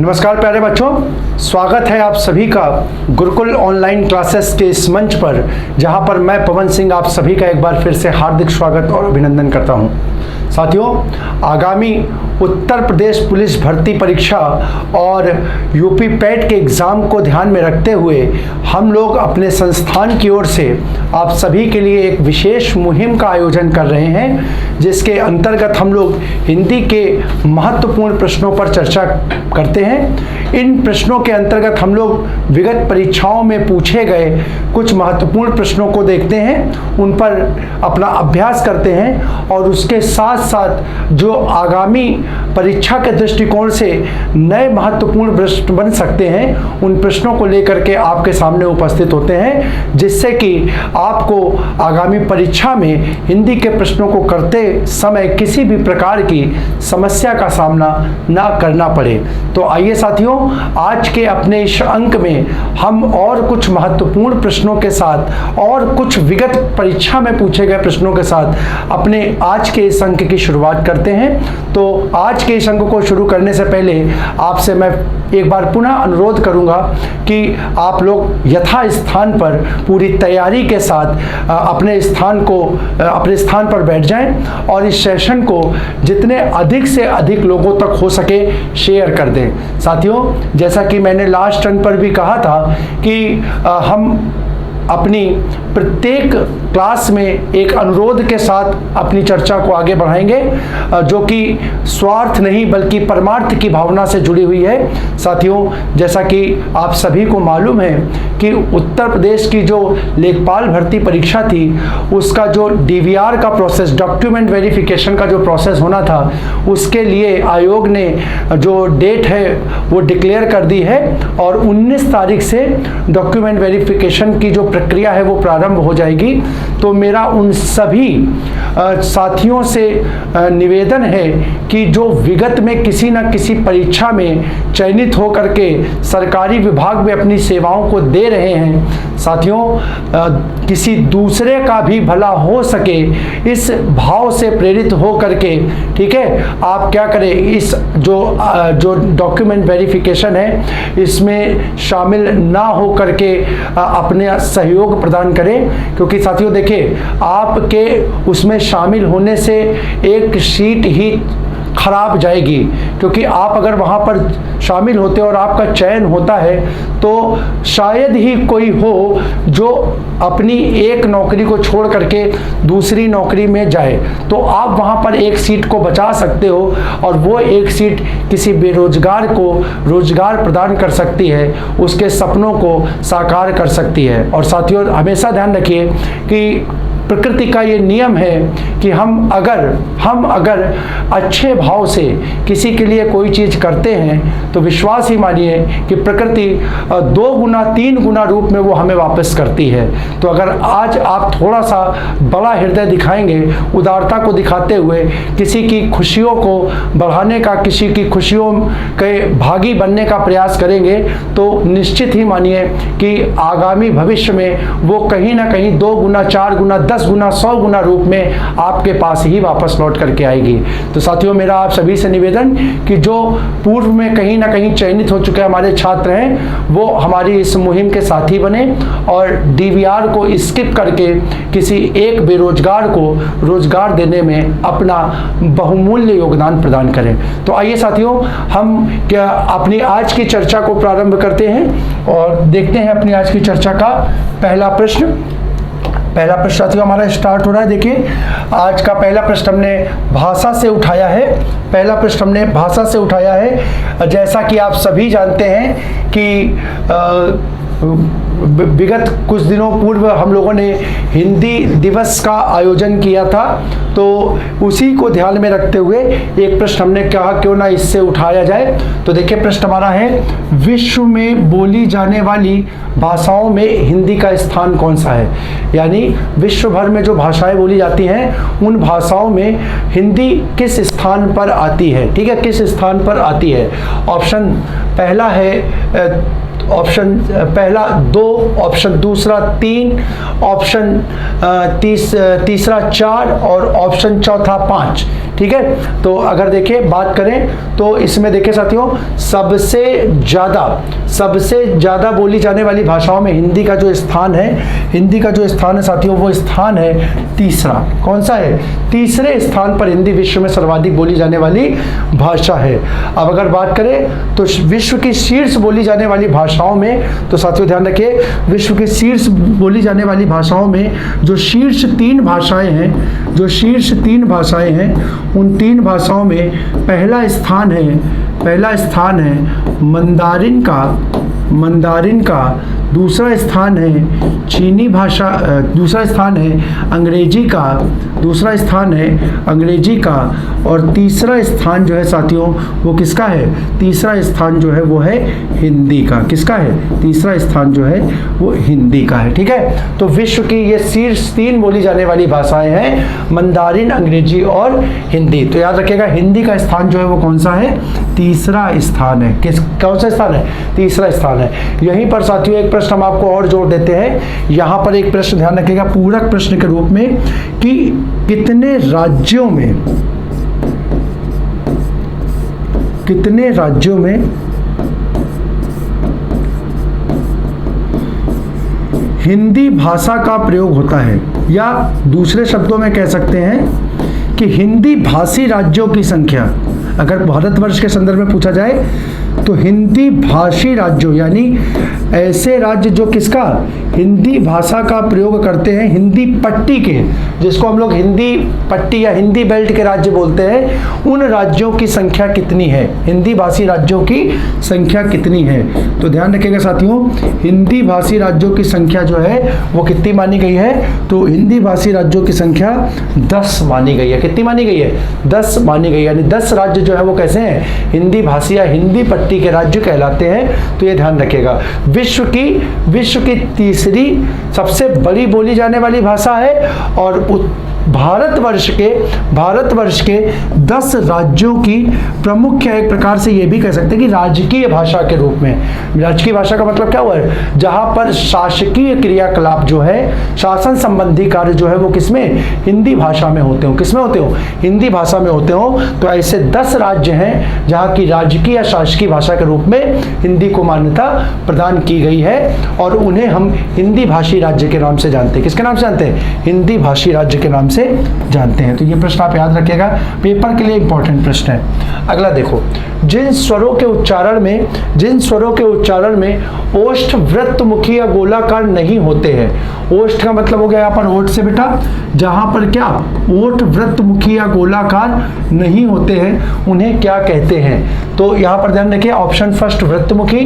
नमस्कार प्यारे बच्चों, स्वागत है आप सभी का गुरुकुल ऑनलाइन क्लासेस के इस मंच पर, जहां पर मैं पवन सिंह आप सभी का एक बार फिर से हार्दिक स्वागत और अभिनंदन करता हूं। साथियों, आगामी उत्तर प्रदेश पुलिस भर्ती परीक्षा और यूपी पैट के एग्ज़ाम को ध्यान में रखते हुए हम लोग अपने संस्थान की ओर से आप सभी के लिए एक विशेष मुहिम का आयोजन कर रहे हैं, जिसके अंतर्गत हम लोग हिंदी के महत्वपूर्ण प्रश्नों पर चर्चा करते हैं। इन प्रश्नों के अंतर्गत हम लोग विगत परीक्षाओं में पूछे गए कुछ महत्वपूर्ण प्रश्नों को देखते हैं, उन पर अपना अभ्यास करते हैं और उसके साथ साथ जो आगामी परीक्षा के दृष्टिकोण से नए महत्वपूर्ण प्रश्न बन सकते हैं, उन प्रश्नों को लेकर के आपके सामने उपस्थित होते हैं, जिससे कि आपको आगामी परीक्षा में हिंदी के प्रश्नों को करते समय किसी भी प्रकार की समस्या का सामना ना करना पड़े। तो आइए साथियों, आज के अपने इस अंक में हम और कुछ महत्वपूर्ण प्रश्नों के साथ और कुछ विगत परीक्षा में पूछे गए प्रश्नों के साथ अपने आज के इस अंक की शुरुआत करते हैं। तो आज के इस अंक को शुरू करने से पहले आपसे मैं एक बार पुनः अनुरोध करूंगा कि आप लोग यथा स्थान पर पूरी तैयारी के साथ अपने स्थान पर बैठ जाएं और इस सेशन को जितने अधिक से अधिक लोगों तक हो सके शेयर कर दें। साथियों, जैसा कि मैंने लास्ट टर्न पर भी कहा था कि हम अपनी प्रत्येक क्लास में एक अनुरोध के साथ अपनी चर्चा को आगे बढ़ाएंगे, जो कि स्वार्थ नहीं बल्कि परमार्थ की भावना से जुड़ी हुई है। साथियों, जैसा कि आप सभी को मालूम है कि उत्तर प्रदेश की जो लेखपाल भर्ती परीक्षा थी, उसका जो डीवीआर का प्रोसेस, डॉक्यूमेंट वेरिफिकेशन का जो प्रोसेस होना था, उसके लिए आयोग ने जो डेट है वो डिक्लेयर कर दी है और 19 तारीख से डॉक्यूमेंट वेरिफिकेशन की जो प्रक्रिया है वो प्रारंभ हो जाएगी। तो मेरा उन सभी साथियों से निवेदन है कि जो विगत में किसी न किसी परीक्षा में चयनित होकर के सरकारी विभाग में अपनी सेवाओं को दे रहे हैं, साथियों, किसी दूसरे का भी भला हो सके इस भाव से प्रेरित हो करके, ठीक है, आप क्या करें, इस जो डॉक्यूमेंट वेरिफिकेशन है इसमें शामिल ना हो करके अपने सहयोग प्रदान करें। क्योंकि साथियों देखिए, आपके उसमें शामिल होने से एक सीट ही खराब जाएगी, क्योंकि आप अगर वहाँ पर शामिल होते और आपका चयन होता है तो शायद ही कोई हो जो अपनी एक नौकरी को छोड़ करके दूसरी नौकरी में जाए, तो आप वहाँ पर एक सीट को बचा सकते हो और वो एक सीट किसी बेरोजगार को रोजगार प्रदान कर सकती है, उसके सपनों को साकार कर सकती है। और साथियों, हमेशा ध्यान रखिए कि प्रकृति का ये नियम है कि हम अगर अच्छे भाव से किसी के लिए कोई चीज़ करते हैं तो विश्वास ही मानिए कि प्रकृति 2 गुना 3 गुना रूप में वो हमें वापस करती है। तो अगर आज आप थोड़ा सा बड़ा हृदय दिखाएंगे, उदारता को दिखाते हुए किसी की खुशियों को बढ़ाने का, किसी की खुशियों के भागी बनने का प्रयास करेंगे, तो निश्चित ही मानिए कि आगामी भविष्य में वो कहीं ना कहीं 2 गुना 4 गुना 10 गुना 100 गुना रूप में आपके पास ही वापस लौट करके आएगी। तो साथियों, मेरा आप सभी से निवेदन कि जो पूर्व में कहीं ना कहीं चयनित हो चुके हमारे छात्र हैं, वो हमारी इस मुहिम के साथी बने और डीवीआर को स्किप करके किसी एक बेरोजगार को रोजगार देने में अपना बहुमूल्य योगदान प्रदान करें। तो आइए साथियों, हम क्या अपनी आज की चर्चा को प्रारंभ करते हैं और देखते हैं अपनी आज की चर्चा का पहला प्रश्न साथियों हमारा स्टार्ट हो रहा है। देखिए, आज का पहला प्रश्न हमने भाषा से उठाया है। जैसा कि आप सभी जानते हैं कि विगत कुछ दिनों पूर्व हम लोगों ने हिंदी दिवस का आयोजन किया था, तो उसी को ध्यान में रखते हुए एक प्रश्न हमने कहा क्यों ना इससे उठाया जाए। तो देखिए, प्रश्न हमारा है, विश्व में बोली जाने वाली भाषाओं में हिंदी का स्थान कौन सा है? यानी विश्व भर में जो भाषाएं बोली जाती हैं, उन भाषाओं में हिंदी किस स्थान पर आती है? ठीक है, किस स्थान पर आती है? ऑप्शन पहला है, ऑप्शन पहला 2, ऑप्शन दूसरा 3, ऑप्शन तीसरा 4 और ऑप्शन चौथा 5। ठीक है। तो अगर देखें बात करें तो इसमें देखें साथियों, सबसे ज़्यादा बोली जाने वाली भाषाओं में हिंदी का जो स्थान है साथियों, वो स्थान है तीसरा। कौन सा है? तीसरे स्थान पर हिंदी विश्व में सर्वाधिक बोली जाने वाली भाषा है। अब अगर बात करें तो विश्व की शीर्ष बोली जाने वाली भाषाओं में, तो साथियों ध्यान रखिए, विश्व की शीर्ष बोली जाने वाली भाषाओं में जो शीर्ष तीन भाषाएं हैं, उन तीन भाषाओं में पहला स्थान है मंदारिन का, दूसरा स्थान है चीनी भाषा, दूसरा स्थान है अंग्रेजी का, और तीसरा स्थान जो है साथियों वो किसका है? तीसरा स्थान जो है वो है हिंदी का। किसका है? तीसरा स्थान जो है वो हिंदी का है। ठीक है, तो विश्व की ये शीर्ष तीन बोली जाने वाली भाषाएं हैं, मंदारिन, अंग्रेजी और हिंदी। तो याद रखिएगा हिंदी का स्थान जो है वो कौन सा है? तीसरा स्थान है। कौन सा स्थान है? तीसरा स्थान है। यहीं पर साथियों एक प्रश्न हम आपको और जोड़ देते हैं। यहाँ पर एक प्रश्न ध्यान रखिएगा पूरक प्रश्न के रूप में कि कितने राज्यों में हिंदी भाषा का प्रयोग होता है, या दूसरे शब्दों में कह सकते हैं कि हिंदी भाषी राज्यों की संख्या। अगर भारतवर्ष के संदर्भ में पूछा जाए तो हिंदी भाषी राज्यों यानी ऐसे राज्य जो किसका? हिंदी भाषा का प्रयोग करते हैं, हिंदी पट्टी के, जिसको हम लोग हिंदी पट्टी या हिंदी बेल्ट के राज्य बोलते हैं, उन राज्यों की संख्या कितनी है? हिंदी भाषी राज्यों की संख्या कितनी है? तो ध्यान रखिएगा साथियों, हिंदी भाषी राज्यों की संख्या जो है वो कितनी मानी गई है? तो हिंदी भाषी राज्यों की संख्या 10 मानी गई है। कितनी मानी गई है? 10 मानी गई, यानी 10 राज्य जो है वो कैसे हैं? हिंदी भाषी या हिंदी पट्टी के राज्य कहलाते हैं। तो ये ध्यान रखिएगा, विश्व की तीसरी सबसे बड़ी बोली जाने वाली भाषा है, और भारतवर्ष के 10 राज्यों की प्रमुख, एक प्रकार से ये भी कह सकते हैं कि राजकीय भाषा के रूप में। राजकीय भाषा का मतलब क्या हुआ है? जहां पर शासकीय क्रियाकलाप जो है, शासन संबंधी कार्य जो है वो किसमें? हिंदी भाषा में होते हो। किसमें होते हो? हिंदी भाषा में होते हो। तो ऐसे 10 राज्य हैं जहां की राजकीय या शासकीय भाषा के रूप में हिंदी को मान्यता प्रदान की गई है, और उन्हें हम हिंदी भाषी राज्य के नाम से जानते हैं। किसके नाम से जानते हैं? हिंदी भाषी राज्य के नाम से जानते हैं। तो ये प्रश्न आप याद रखिएगा, पेपर के लिए इंपॉर्टेंट प्रश्न है। अगला देखो, जिन स्वरों के उच्चारण में ओष्ठ वृत्तमुखी या गोलाकार नहीं होते हैं। ओष्ठ का मतलब हो गया यहाँ पर ओठ से बेटा, जहां पर क्या ओठ वृत्तमुखी या गोलाकार नहीं होते हैं उन्हें क्या कहते हैं? तो यहाँ पर ध्यान रखिए, ऑप्शन फर्स्ट वृत्तमुखी,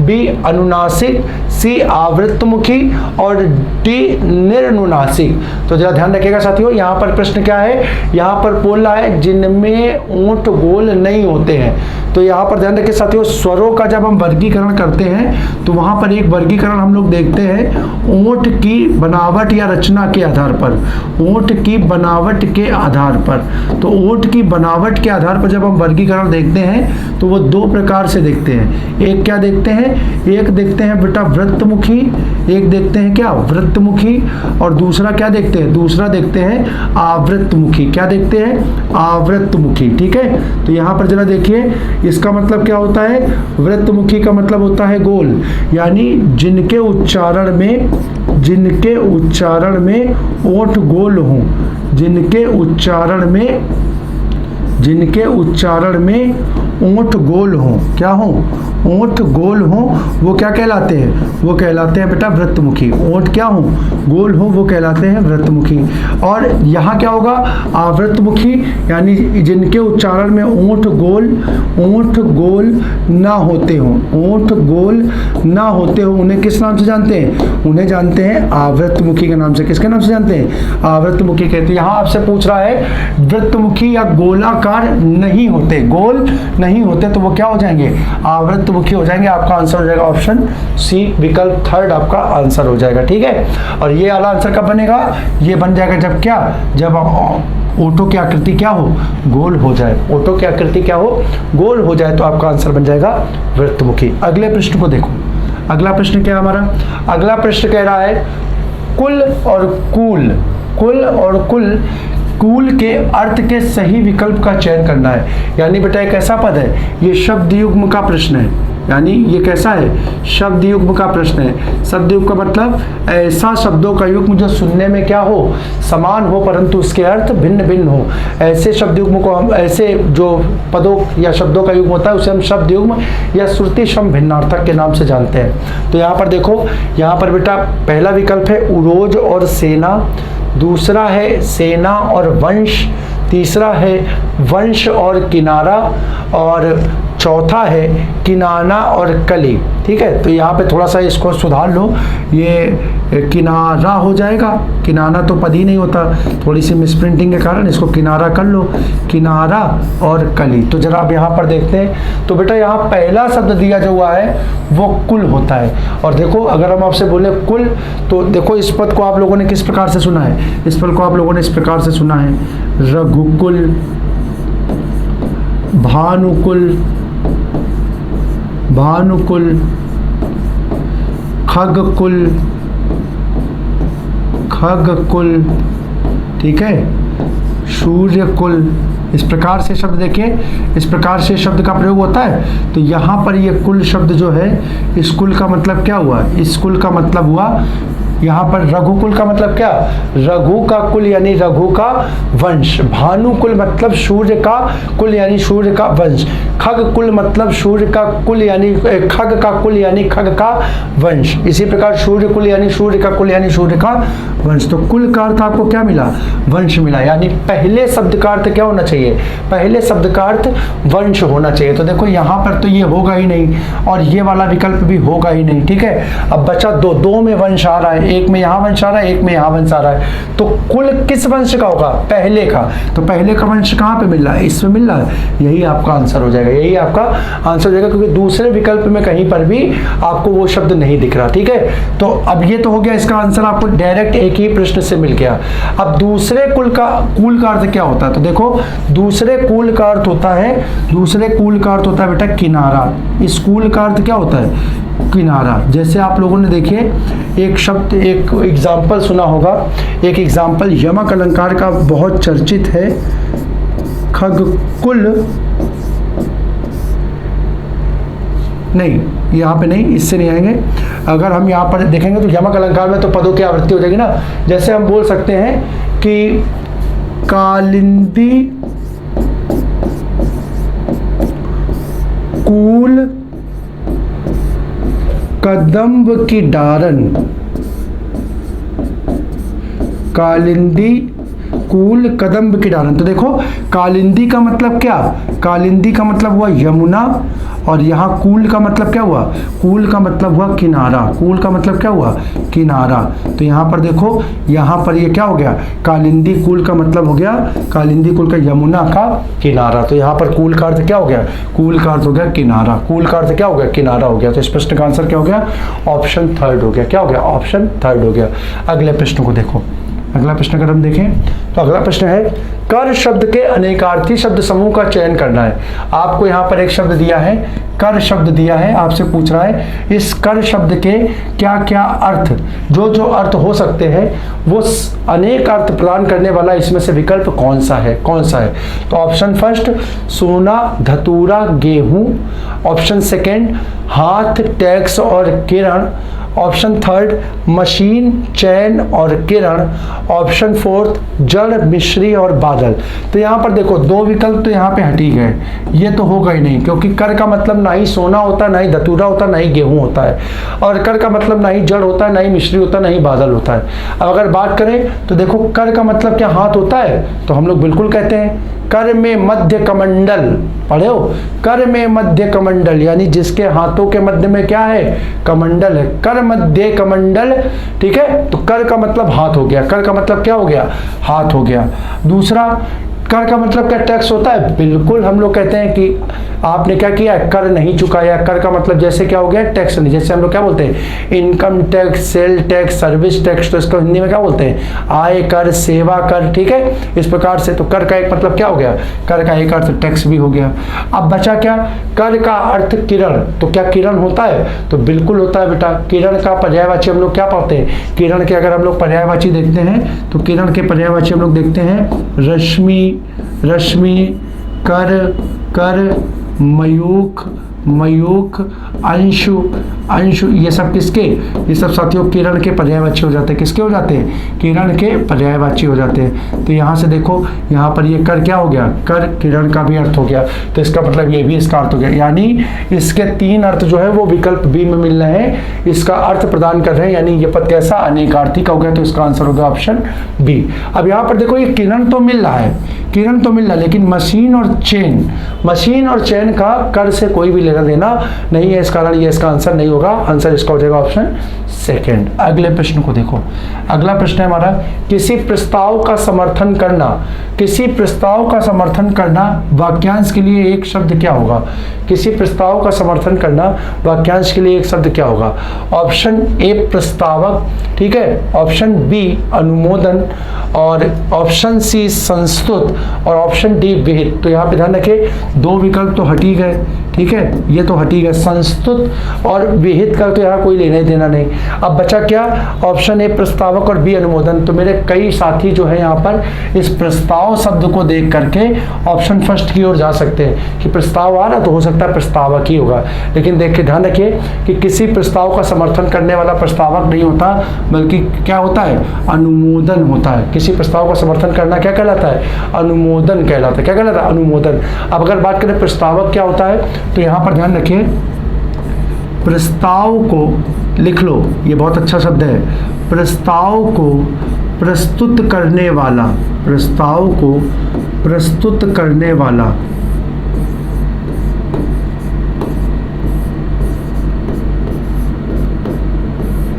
बी अनुनासिक, सी आवृत्तमुखी और डी निर्नुनासिक। तो जरा ध्यान रखिएगा साथियों, यहाँ पर प्रश्न क्या है? यहाँ पर बोल रहा है जिनमें ओंठ गोल नहीं होते हैं। तो यहाँ पर ध्यान रखिए साथियों, स्वरों का जब हम वर्गीकरण करते हैं तो वहाँ पर एक वर्गीकरण हम लोग देखते हैं ओंठ की बनावट या रचना के आधार पर। ओंठ की बनावट के आधार पर, तो ओंठ की बनावट के आधार पर जब हम वर्गीकरण देखते हैं तो वो 2 प्रकार से देखते हैं। एक क्या देखते हैं? एक देखते हैं बेटा वृत्तमुखी, एक देखते हैं क्या? वृत्तमुखी, और दूसरा क्या देखते हैं? दूसरा देखते हैं आवृत्तमुखी। क्या देखते हैं? आवृत्तमुखी। ठीक है, तो यहाँ पर जरा देखिए, इसका मतलब क्या होता है? वृत्तमुखी का मतलब होता है गोल, यानी जिनके उच्चारण में ओंठ गोल हों, जिनके उच्चारण में ओंठ गोल हों, क्या हों? ओंठ गोल हों, वो क्या कहलाते हैं? वो कहलाते हैं बेटा वृत्तमुखी। ओंठ क्या हों? गोल हों, वो कहलाते हैं वृत्तमुखी। और यहाँ क्या होगा? आवृत्तमुखी, यानी जिनके उच्चारण में ओंठ गोल ना होते हों, ओंठ गोल ना होते हो, उन्हें किस नाम से जानते हैं? उन्हें जानते हैं आवृत्तमुखी के नाम से। किसके नाम से जानते हैं? आवृत्तमुखी कहते हैं। यहाँ आपसे पूछ रहा है वृत्तमुखी या गोलाकार नहीं होते, गोल नहीं होते, तो वो क्या हो जाएंगे? आवृत्तमुखी हो जाएंगे। आपका आंसर हो जाएगा ऑप्शन सी, विकल्प थर्ड आपका आंसर हो जाएगा। ठीक है, और ये वाला आंसर कब बनेगा? ये बन जाएगा जब क्या? जब ओठों की आकृति क्या हो? गोल हो जाए। ओठों की आकृति क्या हो? गोल हो जाए, तो आपका आंसर बन जाएगा वृत्तमुखी। अगले प्रश्न को देखो, अगला प्रश्न क्या है हमारा? अगला प्रश्न कह रहा है कुल और कुल कुल के अर्थ के सही विकल्प का चयन करना है। यानी बेटा एक ऐसा पद है, ये शब्द युग्म का प्रश्न है, यानी ये कैसा है, शब्द युग्म का प्रश्न है। शब्द युग्म का मतलब ऐसा शब्दों का युग्म जो सुनने में क्या हो, समान हो परंतु उसके अर्थ भिन्न भिन्न हो। ऐसे शब्द युग्म को हम, ऐसे जो पदों या शब्दों का युग्म होता है उसे हम शब्द युग्म या श्रुति सम भिन्नार्थक के नाम से जानते हैं। तो यहाँ पर देखो, यहाँ पर बेटा पहला विकल्प है उरोज और सेना, दूसरा है सेना और वंश, तीसरा है वंश और किनारा, और चौथा है किनाना और कली। ठीक है, तो यहाँ पे थोड़ा सा इसको सुधार लो, ये किनारा हो जाएगा, किनाना तो पद ही नहीं होता, थोड़ी सी मिसप्रिंटिंग के कारण इसको किनारा कर लो, किनारा और कली। तो जरा आप यहाँ पर देखते हैं, तो बेटा यहाँ पहला शब्द दिया जो हुआ है वो कुल होता है। और देखो अगर हम आपसे बोले कुल, तो देखो इस पद को आप लोगों ने किस प्रकार से सुना है, इस पद को आप लोगों ने इस प्रकार से सुना है, रघुकुल, भानुकुल, भानुकुल, खगकुल, खगकुल, ठीक है, सूर्यकुल। इस प्रकार से शब्द देखिए, इस प्रकार से शब्द का प्रयोग होता है। तो यहाँ पर ये कुल शब्द जो है, इस कुल का मतलब क्या हुआ, इस कुल का मतलब हुआ यहाँ पर रघुकुल का मतलब क्या, रघु का कुल यानी रघु का वंश, भानुकुल मतलब सूर्य का कुल यानी सूर्य का वंश, खग कुल मतलब सूर्य का कुल यानी खग का कुल यानी खग का वंश, इसी प्रकार सूर्य कुल यानी सूर्य का कुल यानी सूर्य का वंश। तो कुल का अर्थ आपको क्या मिला, वंश मिला। यानी पहले शब्द का अर्थ क्या होना चाहिए, पहले शब्द का अर्थ वंश होना चाहिए। तो देखो यहाँ पर तो ये होगा ही नहीं और ये वाला विकल्प भी होगा ही नहीं। ठीक है, अब बचा दो में वंश आ रहा है, एक में यहाँ वंश आ रहा है, एक में यहाँ वंश आ रहा है। तो कुल किस वंश का होगा, पहले का। तो पहले का वंश कहाँ पे मिल रहा है, इसमें मिल रहा है, यही आपका आंसर हो जाएगा, यही आपका आंसर हो जाएगा, क्योंकि दूसरे विकल्प में कहीं पर भी आपको वो शब्द नहीं दिख रहा। ठीक है, तो अब ये तो हो गया, इसका आंसर आपको डायरेक्ट एक ही प्रश्न से मिल गया। अब दूसरे कुल का अर्थ क्या होता है, तो देखो दूसरे कुल का अर्थ होता है, दूसरे कुल का अर्थ होता है बेटा किनारा। इस कुल का अर्थ क्या होता है, किनारा। जैसे आप लोगों ने देखिए एक शब्द, एक एग्जाम्पल सुना होगा, एक एग्जाम्पल यमक अलंकार का बहुत चर्चित है, खगकुल, नहीं यहाँ पे नहीं, इससे नहीं आएंगे। अगर हम यहाँ पर देखेंगे तो यमक अलंकार में तो पदों की आवृत्ति हो जाएगी ना। जैसे हम बोल सकते हैं कि कालिंदी कुल कदम्ब की डारन, कालिंदी कुल कदम्ब की डारन। तो देखो कालिंदी का मतलब क्या, कालिंदी का मतलब हुआ यमुना, और यहाँ कूल का मतलब क्या हुआ, कूल का मतलब हुआ किनारा, कूल का मतलब क्या हुआ, किनारा। तो यहाँ पर देखो, यहाँ पर ये क्या हो गया, कालिंदी कूल का मतलब हो गया, कालिंदी कुल का यमुना का किनारा। तो यहाँ पर कूल का अर्थ क्या हो गया, कूल का अर्थ हो गया किनारा, कूल का अर्थ क्या हो गया, किनारा हो गया। तो इस प्रश्न का आंसर क्या हो गया, ऑप्शन थर्ड हो गया। क्या हो गया, ऑप्शन थर्ड हो गया। अगले प्रश्न को देखो, अगला प्रश्न अगर हम देखें तो अगला प्रश्न है, कर शब्द के अनेकार्थी शब्द समूह का चयन करना है। आपको यहाँ पर एक शब्द दिया है, कर शब्द दिया है, आपसे पूछ रहा है इस कर शब्द के क्या क्या अर्थ, जो जो अर्थ हो सकते हैं वो अनेक अर्थ प्रदान करने वाला इसमें से विकल्प कौन सा है, कौन सा है। तो ऑप्शन फर्स्ट सोना, धतूरा, गेहूं। ऑप्शन सेकेंड हाथ, टैक्स और किरण। ऑप्शन थर्ड मशीन, चैन और किरण। ऑप्शन फोर्थ जड़, मिश्री और बादल। तो यहाँ पर देखो दो विकल्प तो यहाँ पे हट ही गए, ये तो होगा ही नहीं, क्योंकि कर का मतलब ना ही सोना होता, ना ही धतूरा होता, ना ही गेहूं होता है, और कर का मतलब ना ही जड़ होता है, ना ही मिश्री होता है, ना ही बादल होता है। अब अगर बात करें तो देखो कर का मतलब क्या हाथ होता है, तो हम लोग बिल्कुल कहते हैं कर में मध्य कमंडल, पढ़े हो, कर में मध्य कमंडल, यानी जिसके हाथों के मध्य में क्या है, कमंडल है, कर मध्य कमंडल। ठीक है, तो कर का मतलब हाथ हो गया, कर का मतलब क्या हो गया, हाथ हो गया। दूसरा कर का मतलब क्या टैक्स होता है, बिल्कुल हम लोग कहते हैं कि आपने क्या किया, कर नहीं चुकाया। कर का मतलब जैसे क्या हो गया, टैक्स नहीं। जैसे हम लोग क्या बोलते हैं, income tax, sale tax, service tax, तो इसको हिंदी में क्या बोलते हैं, आय कर, सेवा कर, ठीक है, इस प्रकार से। तो कर का एक मतलब क्या हो गया, कर का एक अर्थ टैक्स भी हो गया। अब बचा क्या, कर का अर्थ किरण। तो क्या किरण होता है, तो बिल्कुल होता है बेटा। किरण का पर्यायवाची हम लोग क्या पढ़ते हैं, किरण के अगर हम लोग पर्यायवाची देखते हैं तो किरण के पर्यायवाची हम लोग देखते हैं रश्मि, रश्मि, कर, कर, मयूख, मयूख, अंशु, अंशु, ये सब किसके, ये सब साथियों किरण के पर्यायवाची हो जाते हैं। किसके हो जाते हैं, किरण के पर्यायवाची हो जाते हैं। तो यहाँ से देखो, यहाँ पर ये कर क्या हो गया, कर किरण का भी अर्थ हो गया। तो इसका मतलब ये भी इसका अर्थ हो गया, यानी इसके 3 अर्थ जो है वो विकल्प बी में मिल रहे हैं, इसका अर्थ प्रदान कर रहे हैं, यानी ये पद कैसा, अनेकार्थी का हो गया। तो इसका आंसर होगा ऑप्शन बी। अब यहाँ पर देखो, ये किरण तो मिल रहा है, किरण तो मिल रहा है, लेकिन मशीन और चेन, मशीन और चेन का कर से कोई भी लेना देना नहीं है, इस कारण ये इसका आंसर नहीं होगा। आंसर इसका हो जाएगा ऑप्शन सेकंड। अगले प्रश्न को देखो, अगला प्रश्न है हमारा, किसी प्रस्ताव का समर्थन करना, किसी प्रस्ताव का समर्थन करना वाक्यांश के लिए एक शब्द क्या होगा, किसी प्रस्ताव का समर्थन करना वाक्यांश के लिए एक शब्द क्या होगा। ऑप्शन ए प्रस्तावक, ठीक है, ऑप्शन बी अनुमोदन, और ऑप्शन सी संस्तुत, और ऑप्शन डी विहित। तो यहाँ पे ध्यान रखें, 2 विकल्प तो हट ही गए, ठीक है, ये तो हट ही गए, संस्तुत और विहित का तो यहाँ कोई लेना ही देना नहीं। अब बचा क्या, ऑप्शन ए प्रस्तावक और बी अनुमोदन। तो मेरे कई साथी जो है यहाँ पर इस प्रस्ताव शब्द को देख करके ऑप्शन फर्स्ट की ओर जा सकते हैं कि प्रस्ताव आ रहा तो हो सकता है प्रस्तावक ही होगा, लेकिन देख के ध्यान रखिए कि किसी प्रस्ताव का समर्थन करने वाला प्रस्तावक नहीं होता, बल्कि क्या होता है, अनुमोदन होता है। किसी प्रस्ताव का समर्थन करना क्या कहलाता है, अनुमोदन कहलाता है। क्या कहलाता है, अनुमोदन। अब अगर बात करें प्रस्तावक क्या होता है, तो यहाँ पर ध्यान रखिए, प्रस्ताव को लिख लो, ये बहुत अच्छा शब्द है, प्रस्ताव को प्रस्तुत करने वाला, प्रस्ताव को प्रस्तुत करने वाला,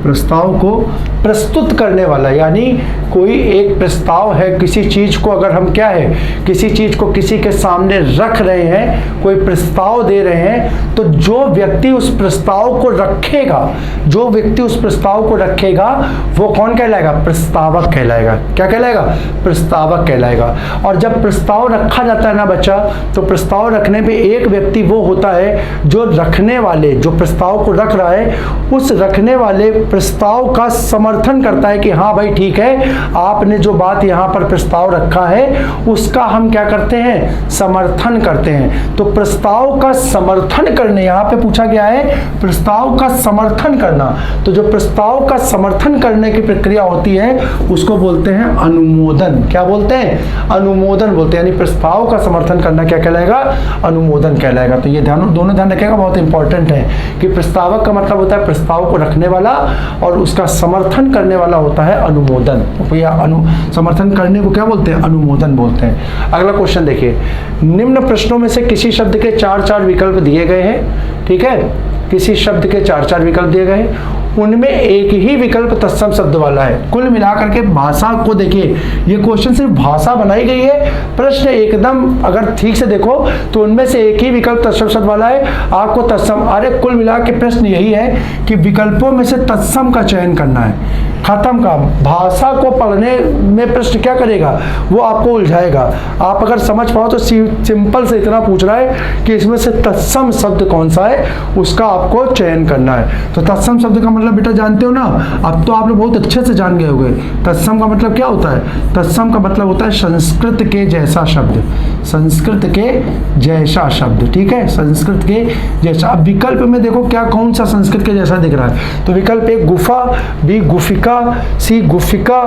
प्रस्ताव को प्रस्तुत करने वाला, यानी कोई एक प्रस्ताव है, किसी चीज को अगर हम क्या है, किसी चीज को किसी के सामने रख रहे हैं, कोई प्रस्ताव दे रहे हैं, तो जो व्यक्ति उस प्रस्ताव को रखेगा, जो व्यक्ति उस प्रस्ताव को रखेगा वो कौन कहलाएगा, प्रस्तावक कहलाएगा। क्या कहलाएगा, प्रस्तावक कहलाएगा। और जब प्रस्ताव रखा जाता है ना बच्चा, तो प्रस्ताव रखने पे एक व्यक्ति वो होता है जो रखने वाले, जो प्रस्ताव को रख रहा है, उस रखने वाले प्रस्ताव का समर्थन करता है कि हाँ भाई ठीक है, आपने जो बात यहाँ पर प्रस्ताव रखा है उसका हम क्या करते हैं, समर्थन करते हैं। तो प्रस्ताव का समर्थन करने, यहाँ पे पूछा गया है प्रस्ताव का समर्थन करना, तो जो प्रस्ताव का समर्थन करने की प्रक्रिया होती है उसको बोलते हैं अनुमोदन। क्या बोलते हैं, अनुमोदन बोलते हैं। यानी प्रस्ताव का समर्थन करना क्या कहलाएगा, अनुमोदन कहलाएगा। तो ये दोनों ध्यान रखिएगा, बहुत इंपॉर्टेंट है कि प्रस्तावक का मतलब होता है प्रस्ताव को रखने वाला, और उसका समर्थन करने वाला होता है अनुमोदन। समर्थन करने को क्या बोलते हैं, अनुमोदन बोलते हैं। अगला क्वेश्चन देखिए, निम्न प्रश्नों में से किसी शब्द के 4 विकल्प दिए गए हैं, ठीक है, किसी शब्द के 4 विकल्प दिए गए हैं, उनमें एक ही विकल्प तत्सम शब्द वाला है। कुल मिलाकर के भाषा को देखिए, ये क्वेश्चन सिर्फ भाषा बनाई गई है, प्रश्न एकदम अगर ठीक से देखो तो उनमें से एक ही विकल्प तत्सम शब्द वाला है। आपको तत्सम, अरे कुल मिला के प्रश्न यही है कि विकल्पों में से तत्सम का चयन करना है, खत्म काम। भाषा को पढ़ने में प्रश्न क्या करेगा, वो आपको उलझाएगा। आप अगर समझ पाओ तो सिंपल से इतना पूछ रहा है कि इसमें से तत्सम शब्द कौन सा है, उसका आपको चयन करना है। तो तत्सम शब्द का मतलब बेटा जानते हो ना, अब तो आप लोग बहुत अच्छे से जान गए होंगे। तत्सम का मतलब क्या होता है, तत्सम का मतलब होता है संस्कृत के जैसा शब्द, संस्कृत के जैसा शब्द, ठीक है, संस्कृत के जैसा। अब विकल्प में देखो क्या कौन सा संस्कृत के जैसा दिख रहा है, तो विकल्प एक गुफा, बी गुफिका, सी गुफिका,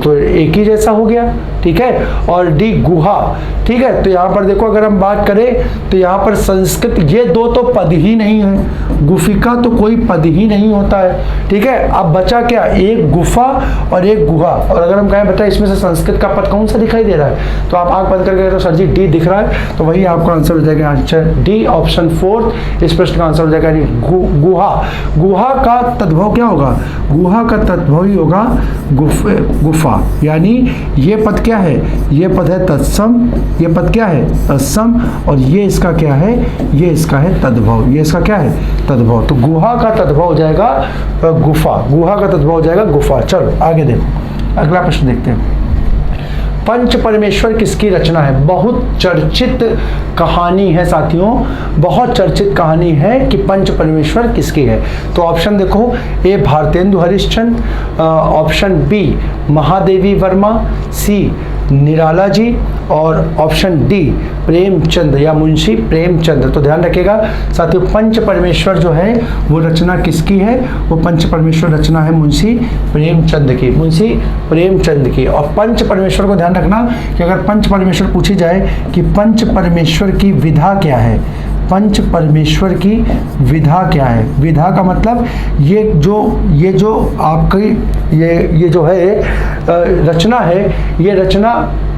तो एक ही जैसा हो गया, ठीक है, और डी गुहा, ठीक है। तो यहाँ पर देखो अगर हम बात करें तो यहाँ पर संस्कृत, ये 2 तो पद ही नहीं है, गुफिका तो कोई पद ही नहीं होता है, ठीक है। अब बचा क्या, एक गुफा और एक गुहा। और अगर हम कहें बेटा इसमें से संस्कृत का पद कौन सा दिखाई दे रहा है, तो आप आंख बंद करके तो सर जी डी दिख रहा है, तो वही आपका आंसर हो जाएगा, आंसर डी ऑप्शन 4 इस प्रश्न का आंसर हो जाएगा गुहा। गुहा का तद्भव क्या होगा, गुहा का तद्भव ही होगा गुफा। यानी ये पद क्या है, ये पद है तत्सम, ये पद क्या है तत्सम, और ये इसका क्या है, ये इसका है तद्भव, ये इसका क्या है तद्भव। तो गुहा का तद्भव हो जाएगा गुफा, गुहा का तद्भव हो जाएगा गुफा। चलो आगे देखो, अगला प्रश्न देखते हैं। पंच परमेश्वर किसकी रचना है? बहुत चर्चित कहानी है साथियों, बहुत चर्चित कहानी है कि पंच परमेश्वर किसकी है। तो ऑप्शन देखो, ए भारतेंदु हरिश्चंद्र, ऑप्शन बी महादेवी वर्मा, सी निराला जी, और ऑप्शन डी प्रेमचंद या मुंशी प्रेमचंद। तो ध्यान रखिएगा साथियों, पंच परमेश्वर जो है वो रचना किसकी है? वो पंच परमेश्वर रचना है मुंशी प्रेमचंद की, मुंशी प्रेमचंद की। और पंच परमेश्वर को ध्यान रखना कि अगर पंच परमेश्वर पूछी जाए कि पंच परमेश्वर की विधा क्या है, पंच परमेश्वर की विधा क्या है, विधा का मतलब ये जो आपकी ये जो है रचना है, ये रचना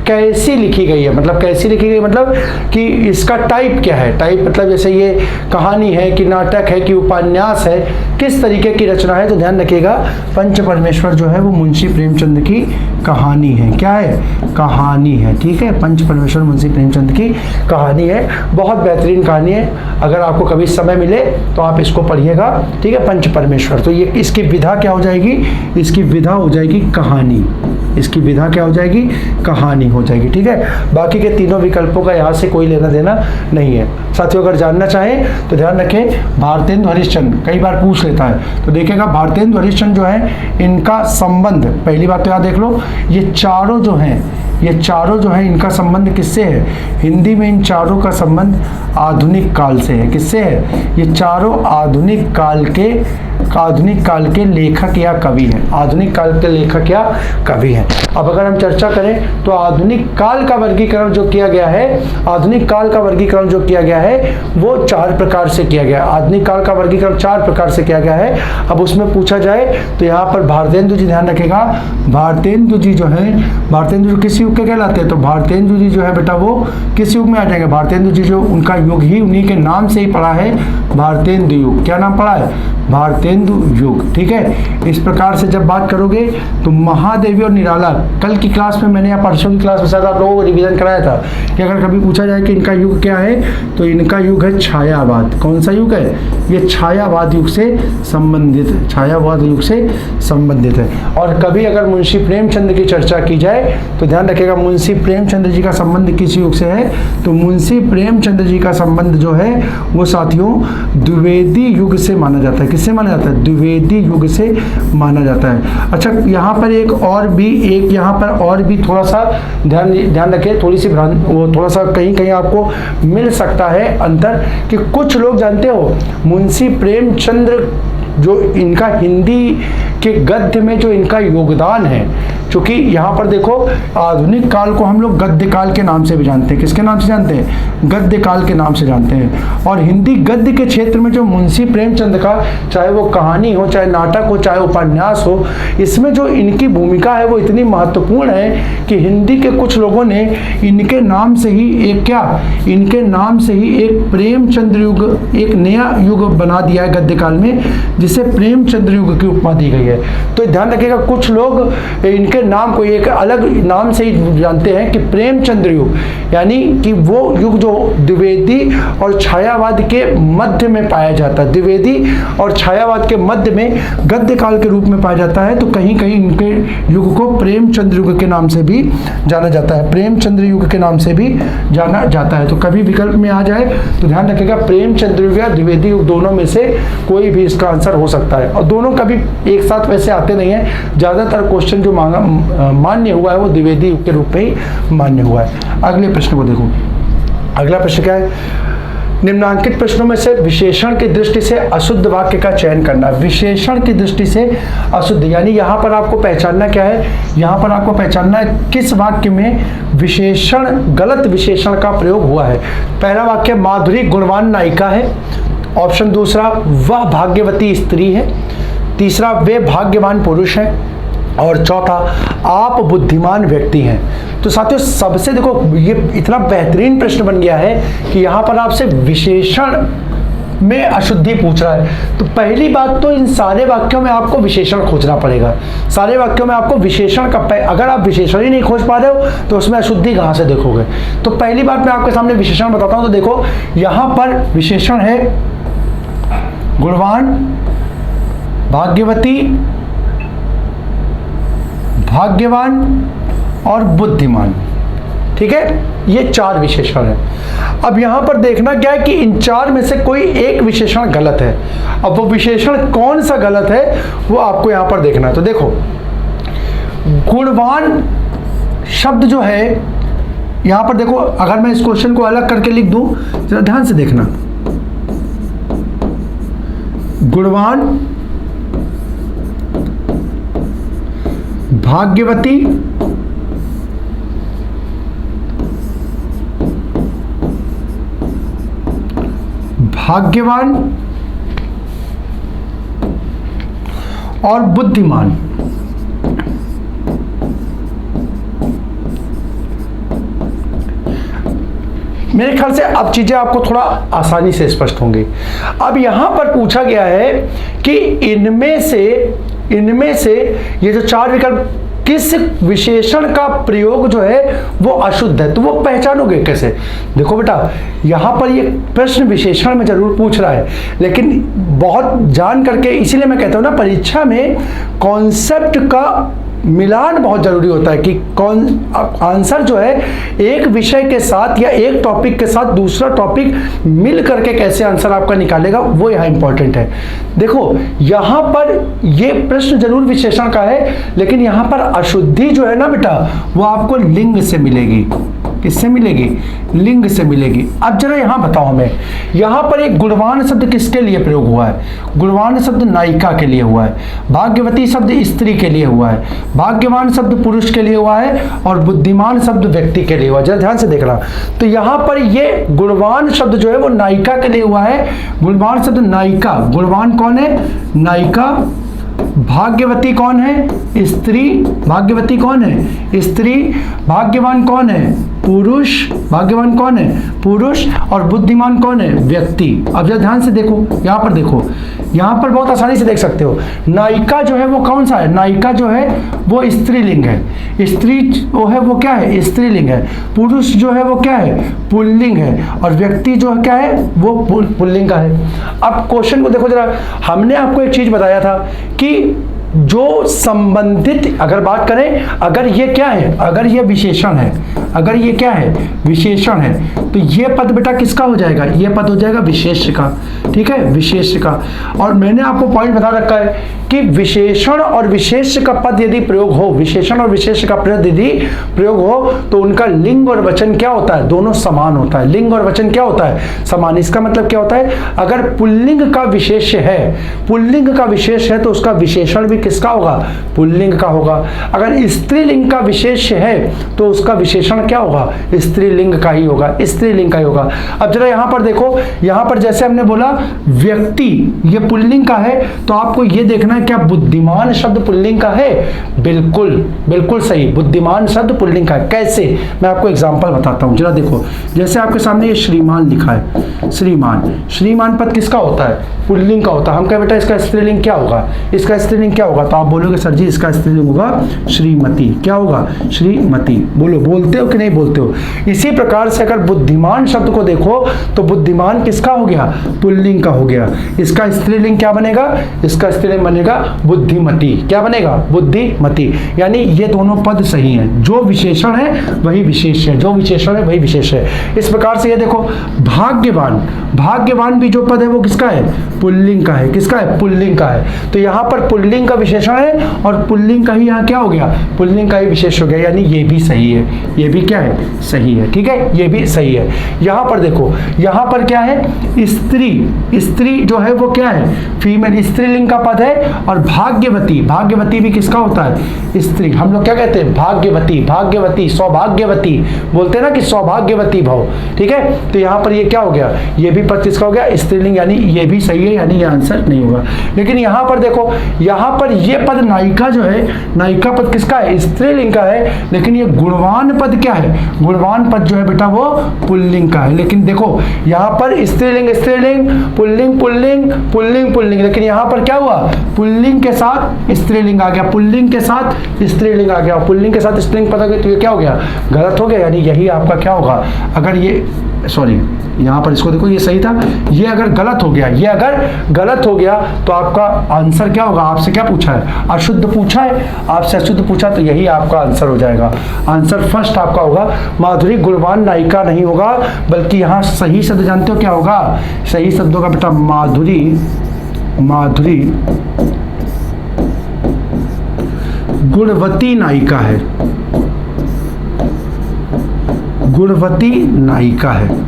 कैसी लिखी गई है, मतलब कैसी लिखी गई मतलब कि इसका टाइप क्या है। टाइप मतलब जैसे ये कहानी है कि नाटक है कि उपन्यास है, किस तरीके की रचना है। तो ध्यान रखिएगा पंच परमेश्वर जो है वो मुंशी प्रेमचंद की कहानी है। क्या है? कहानी है, ठीक है। पंच परमेश्वर मुंशी प्रेमचंद की कहानी है, बहुत बेहतरीन कहानी है। अगर आपको कभी समय मिले तो आप इसको पढ़िएगा, ठीक है। पंच परमेश्वर, तो ये इसकी विधा क्या हो जाएगी? इसकी विधा हो जाएगी कहानी, इसकी विधा क्या हो जाएगी? कहानी हो जाएगी, ठीक है। बाकी के तीनों विकल्पों का यहाँ से कोई लेना देना नहीं है। साथियों अगर जानना चाहें तो ध्यान रखें, भारतेंदु हरिश्चंद्र कई बार पूछ लेता है, तो देखिएगा भारतेंदु हरिश्चंद्र जो है इनका संबंध, पहली बात तो याद देख लो, ये चारों जो हैं इनका संबंध किससे है? हिंदी में इन चारों का संबंध आधुनिक काल से है। किससे है? ये चारों आधुनिक काल के लेखक या कवि हैं, आधुनिक काल के लेखक या कवि हैं। अब अगर हम चर्चा करें तो आधुनिक काल का वर्गीकरण जो किया गया है, आधुनिक काल का वर्गीकरण जो किया गया है वो 4 प्रकार से किया गया है। आधुनिक काल का वर्गीकरण 4 प्रकार से किया गया है। अब उसमें पूछा जाए तो यहाँ पर भारतेंदु जी, ध्यान रखेगा, भारतेंदु जी जो है, भारतेंदु जी किस युग के कहलाते हैं? तो भारतेंदु जी जो है बेटा वो किस युग में आ जाएंगे? भारतेंदु जी जो उनका युग ही उन्हीं के नाम से ही पड़ा है, भारतेंदु युग। क्या नाम पड़ा है? भारतेंदु युग, ठीक है। इस प्रकार से जब बात करोगे तो महादेवी और निराला, कल की क्लास में मैंने या परसों की क्लास में शायद आप लोगों को रिवीजन कराया था कि अगर कभी पूछा जाए कि इनका युग क्या है तो इनका युग है छायावाद। कौन सा युग है? ये छायावाद युग से संबंधित है, छायावाद युग से संबंधित है। और कभी अगर मुंशी प्रेमचंद की चर्चा की जाए तो ध्यान रखिएगा मुंशी प्रेमचंद जी का संबंध किस युग से है? तो मुंशी प्रेमचंद जी का संबंध जो है वो साथियों द्विवेदी युग से माना जाता है। किससे माना जाता है? द्विवेदी युग से माना जाता है। अच्छा, यहाँ पर यहाँ पर और भी थोड़ा सा ध्यान रखें, थोड़ी सी वो थोड़ा सा कहीं आपको मिल सकता है अंतर, कि कुछ लोग जानते हो मुंशी प्रेमचंद्र जो इनका हिंदी के गद्य में जो इनका योगदान है, क्योंकि यहाँ पर देखो आधुनिक काल को हम लोग गद्य काल के नाम से भी जानते हैं। किसके नाम से जानते हैं? गद्य काल के नाम से जानते हैं। और हिंदी गद्य के क्षेत्र में जो मुंशी प्रेमचंद का, चाहे वो कहानी हो, चाहे नाटक हो, चाहे उपन्यास हो, इसमें जो इनकी भूमिका है वो इतनी महत्वपूर्ण है कि हिंदी के कुछ लोगों ने इनके नाम से ही एक प्रेमचंद्र युग, एक नया युग बना दिया है गद्य काल में, जिसे प्रेमचंद्र युग की उपमा दी गई है। तो ध्यान रखिएगा, कुछ लोग इनके नाम को एक अलग नाम से ही जानते हैं कि प्रेमचंद्र युग, यानी कि वो युग जो द्विवेदी और छायावाद के मध्य में पाया जाता है, द्विवेदी और छायावाद के मध्य में गद्य काल के रूप में पाया जाता है। तो कहीं कहीं इनके युग को प्रेमचंद्र युग के नाम से भी जाना जाता है, प्रेमचंद्र युग के नाम से भी जाना जाता है। तो कभी विकल्प में आ जाए तो ध्यान रखिएगा प्रेमचंद्र युग या द्विवेदी युग, दोनों में से कोई भी इसका आंसर हो सकता है। और दोनों कभी एक साथ वैसे आते नहीं है, ज्यादातर क्वेश्चन जो मान्य हुआ है वो द्विवेदी युग के रूप में ही मान्य हुआ है। अगले प्रश्न को देखो, अगला प्रश्न क्या है? निम्नांकित प्रश्नों में से विशेषण की दृष्टि से अशुद्ध वाक्य का चयन करना। विशेषण की दृष्टि से अशुद्ध, यानी यहाँ पर आपको पहचानना क्या है? यहाँ पर आपको पहचानना है किस वाक्य में विशेषण, गलत विशेषण का प्रयोग हुआ है। पहला वाक्य माधुरी गुणवान नायिका है, ऑप्शन दूसरा वह भाग्यवती स्त्री है, तीसरा वे भाग्यवान पुरुष हैं, और चौथा आप बुद्धिमान व्यक्ति हैं। तो साथियों सबसे देखो ये इतना बेहतरीन प्रश्न बन गया है कि यहाँ पर आपसे विशेषण में अशुद्धि पूछ रहा है, तो पहली बात तो इन सारे वाक्यों में आपको विशेषण खोजना पड़ेगा। सारे वाक्यों में आपको विशेषण का, अगर आप विशेषण ही नहीं खोज पा रहे हो तो उसमें अशुद्धि कहाँ से देखोगे। तो पहली बात मैं आपके सामने विशेषण बताता हूँ। तो देखो यहाँ पर विशेषण है गुणवान, भाग्यवती, भाग्यवान और बुद्धिमान। ठीक है, ये 4 विशेषण है। अब यहां पर देखना क्या है कि इन 4 में से कोई एक विशेषण गलत है। अब वो विशेषण कौन सा गलत है वो आपको यहां पर देखना है। तो देखो गुणवान शब्द जो है यहां पर देखो, अगर मैं इस क्वेश्चन को अलग करके लिख दूं, जरा ध्यान से देखना। गुणवान, भाग्यवती, भाग्यवान और बुद्धिमान। मेरे ख्याल से अब चीजें आपको थोड़ा आसानी से स्पष्ट होंगी। अब यहां पर पूछा गया है कि इनमें से ये जो 4 विकल्प किस विशेषण का प्रयोग जो है वो अशुद्ध है, तो वो पहचानोगे कैसे। देखो बेटा, यहां पर ये प्रश्न विशेषण में जरूर पूछ रहा है, लेकिन बहुत जान करके, इसीलिए मैं कहता हूं ना परीक्षा में कॉन्सेप्ट का मिलान बहुत जरूरी होता है कि कौन आंसर जो है एक विषय के साथ या एक टॉपिक के साथ दूसरा टॉपिक मिल करके कैसे आंसर आपका निकालेगा, वो यहाँ इंपॉर्टेंट है। देखो यहाँ पर ये प्रश्न जरूर विशेषण का है, लेकिन यहाँ पर अशुद्धि जो है ना बेटा, वो आपको लिंग से मिलेगी। किससे मिलेगी? लिंग से मिलेगी। अब जरा यहाँ बताओ हमें, यहाँ पर एक गुणवान शब्द किसके लिए प्रयोग हुआ है? गुणवान शब्द नायिका के लिए हुआ है, भाग्यवती शब्द स्त्री के लिए हुआ है, भाग्यवान शब्द पुरुष के लिए हुआ है और बुद्धिमान शब्द व्यक्ति के लिए हुआ है। जरा ध्यान से देखना। तो यहाँ पर ये गुणवान शब्द जो है वो नायिका के लिए हुआ है। गुणवान शब्द नायिका, गुणवान कौन है? नायिका। भाग्यवती कौन है? स्त्री। भाग्यवती कौन है? स्त्री। भाग्यवान कौन है? पुरुष। भाग्यवान कौन है? पुरुष। और बुद्धिमान कौन है? व्यक्ति। अब जरा ध्यान से देखो, यहां पर देखो, यहां पर बहुत आसानी से देख सकते हो। नायिका जो है वो कौन सा है? नायिका जो है वो स्त्रीलिंग है। स्त्री वो है वो क्या है? स्त्रीलिंग है। पुरुष जो है वो क्या है? पुल्लिंग है। और व्यक्ति जो है क्या है? वो पुल्लिंग का है। अब क्वेश्चन को देखो जरा, हमने आपको एक चीज बताया था कि जो संबंधित, अगर बात करें, अगर ये क्या है? अगर ये विशेषण है, अगर ये क्या है? विशेषण है, तो ये पद बेटा किसका हो जाएगा? ये पद हो जाएगा विशेष्य का। ठीक है, विशेष्य का। और मैंने आपको पॉइंट बता रखा है कि विशेषण और विशेष्य का पद यदि प्रयोग हो, विशेषण और विशेष्य का पद यदि प्रयोग हो, तो उनका लिंग और वचन क्या होता है? दोनों समान होता है। लिंग और वचन क्या होता है? समान। इसका मतलब क्या होता है? अगर पुल्लिंग का विशेष्य है, पुल्लिंग का विशेष है, तो उसका विशेषण भी किसका होगा? पुल्लिंग का होगा। अगर स्त्रीलिंग का विशेष्य है, तो उसका विशेषण क्या होगा? स्त्रीलिंग का ही होगा, स्त्रीलिंग का ही होगा। अब जरा यहां पर देखो, यहां पर जैसे हमने बोला व्यक्ति, ये पुल्लिंग का है, तो आपको ये देखना है क्या बुद्धिमान शब्द पुल्लिंग का है? बिल्कुल बिल्कुल सही, बुद्धिमान शब्द पुल्लिंग का है। कैसे? मैं आपको एग्जांपल बताता हूं। जरा देखो, जैसे आपके सामने ये श्रीमान लिखा है, श्रीमान। श्रीमान पद किसका होता है? पुल्लिंग का होता है। हम कहें बेटा इसका स्त्रीलिंग क्या होगा? इसका स्त्रीलिंग क्या होगा? तो आप बोलोगे सर जी इसका स्त्रीलिंग होगा श्रीमती। क्या होगा? श्रीमती। बोलो, बोलते हो कि नहीं बोलते हो? इसी प्रकार से अगर बुद्धिमान शब्द को देखो, तो बुद्धिमान किसका हो गया? पुल्लिंग का हो गया। इसका स्त्रीलिंग क्या बनेगा? इसका स्त्रीलिंग बनेगा बुद्धिमती। क्या बनेगा? बुद्धिमती। यानी ये दोनों पद सही हैं। जो विशेषण है वही विशेष है, जो विशेषण है वही विशेष है। इस प्रकार से ये देखो, भाग्यवान, भाग्यवान भी जो पद है वो किसका है? पुल्लिंग का है। किसका है? पुल्लिंग का है। तो यहाँ पर पुल्लिंग का विशेषण है और पुल्लिंग का ही यहाँ क्या हो गया? पुल्लिंग का ही विशेष हो गया। यानी ये भी सही है, ये भी क्या है? सही है। ठीक है, ये भी सही है। यहाँ पर देखो, यहाँ पर क्या है? स्त्री, स्त्री जो है वो क्या है? फीमेल, स्त्रीलिंग का पद है। और भाग्यवती, भाग्यवती भी किसका होता है? स्त्री। हम लोग क्या कहते हैं? भाग्यवती, भाग्यवती, सौभाग्यवती बोलते हैं ना कि सौभाग्यवती भव। ठीक है, तो यहाँ पर ये क्या हो गया? ये भी पद किसका हो गया? स्त्रीलिंग। यानी ये भी सही है, यानी ये आंसर नहीं होगा। लेकिन यहाँ पर देखो, यहाँ पर ये पद नायिका जो है, नायिका पद किसका है? स्त्रीलिंग का है। लेकिन ये गुणवान पद क्या क्या है, गुणवान पद जो है बेटा वो पुल्लिंग का है। लेकिन देखो यहाँ पर स्त्रीलिंग स्त्रीलिंग, पुल्लिंग पुल्लिंग, पुल्लिंग पुल्लिंग, लेकिन यहाँ पर क्या हुआ, पुल्लिंग के साथ स्त्रीलिंग आ गया, पुल्लिंग के साथ स्त्रीलिंग आ गया, पुल्लिंग के साथ स्त्रीलिंग पता तो ये क्या हो गया, गलत हो गया। यानी यही आपका क्या होगा, अगर ये सॉरी यहाँ पर इसको देखो ये सही था, ये अगर गलत हो गया, ये अगर गलत हो गया तो आपका आंसर क्या होगा, आपसे क्या पूछा है, अशुद्ध पूछा है, आपसे अशुद्ध पूछा तो यही आपका आंसर हो जाएगा। आंसर फर्स्ट आपका होगा, माधुरी गुणवान नायिका नहीं होगा, बल्कि यहाँ सही शब्द जानते हो क्या होगा, सही शब्द होगा बेटा माधुरी, माधुरी गुणवती नायिका है, गुणवती नायिका है,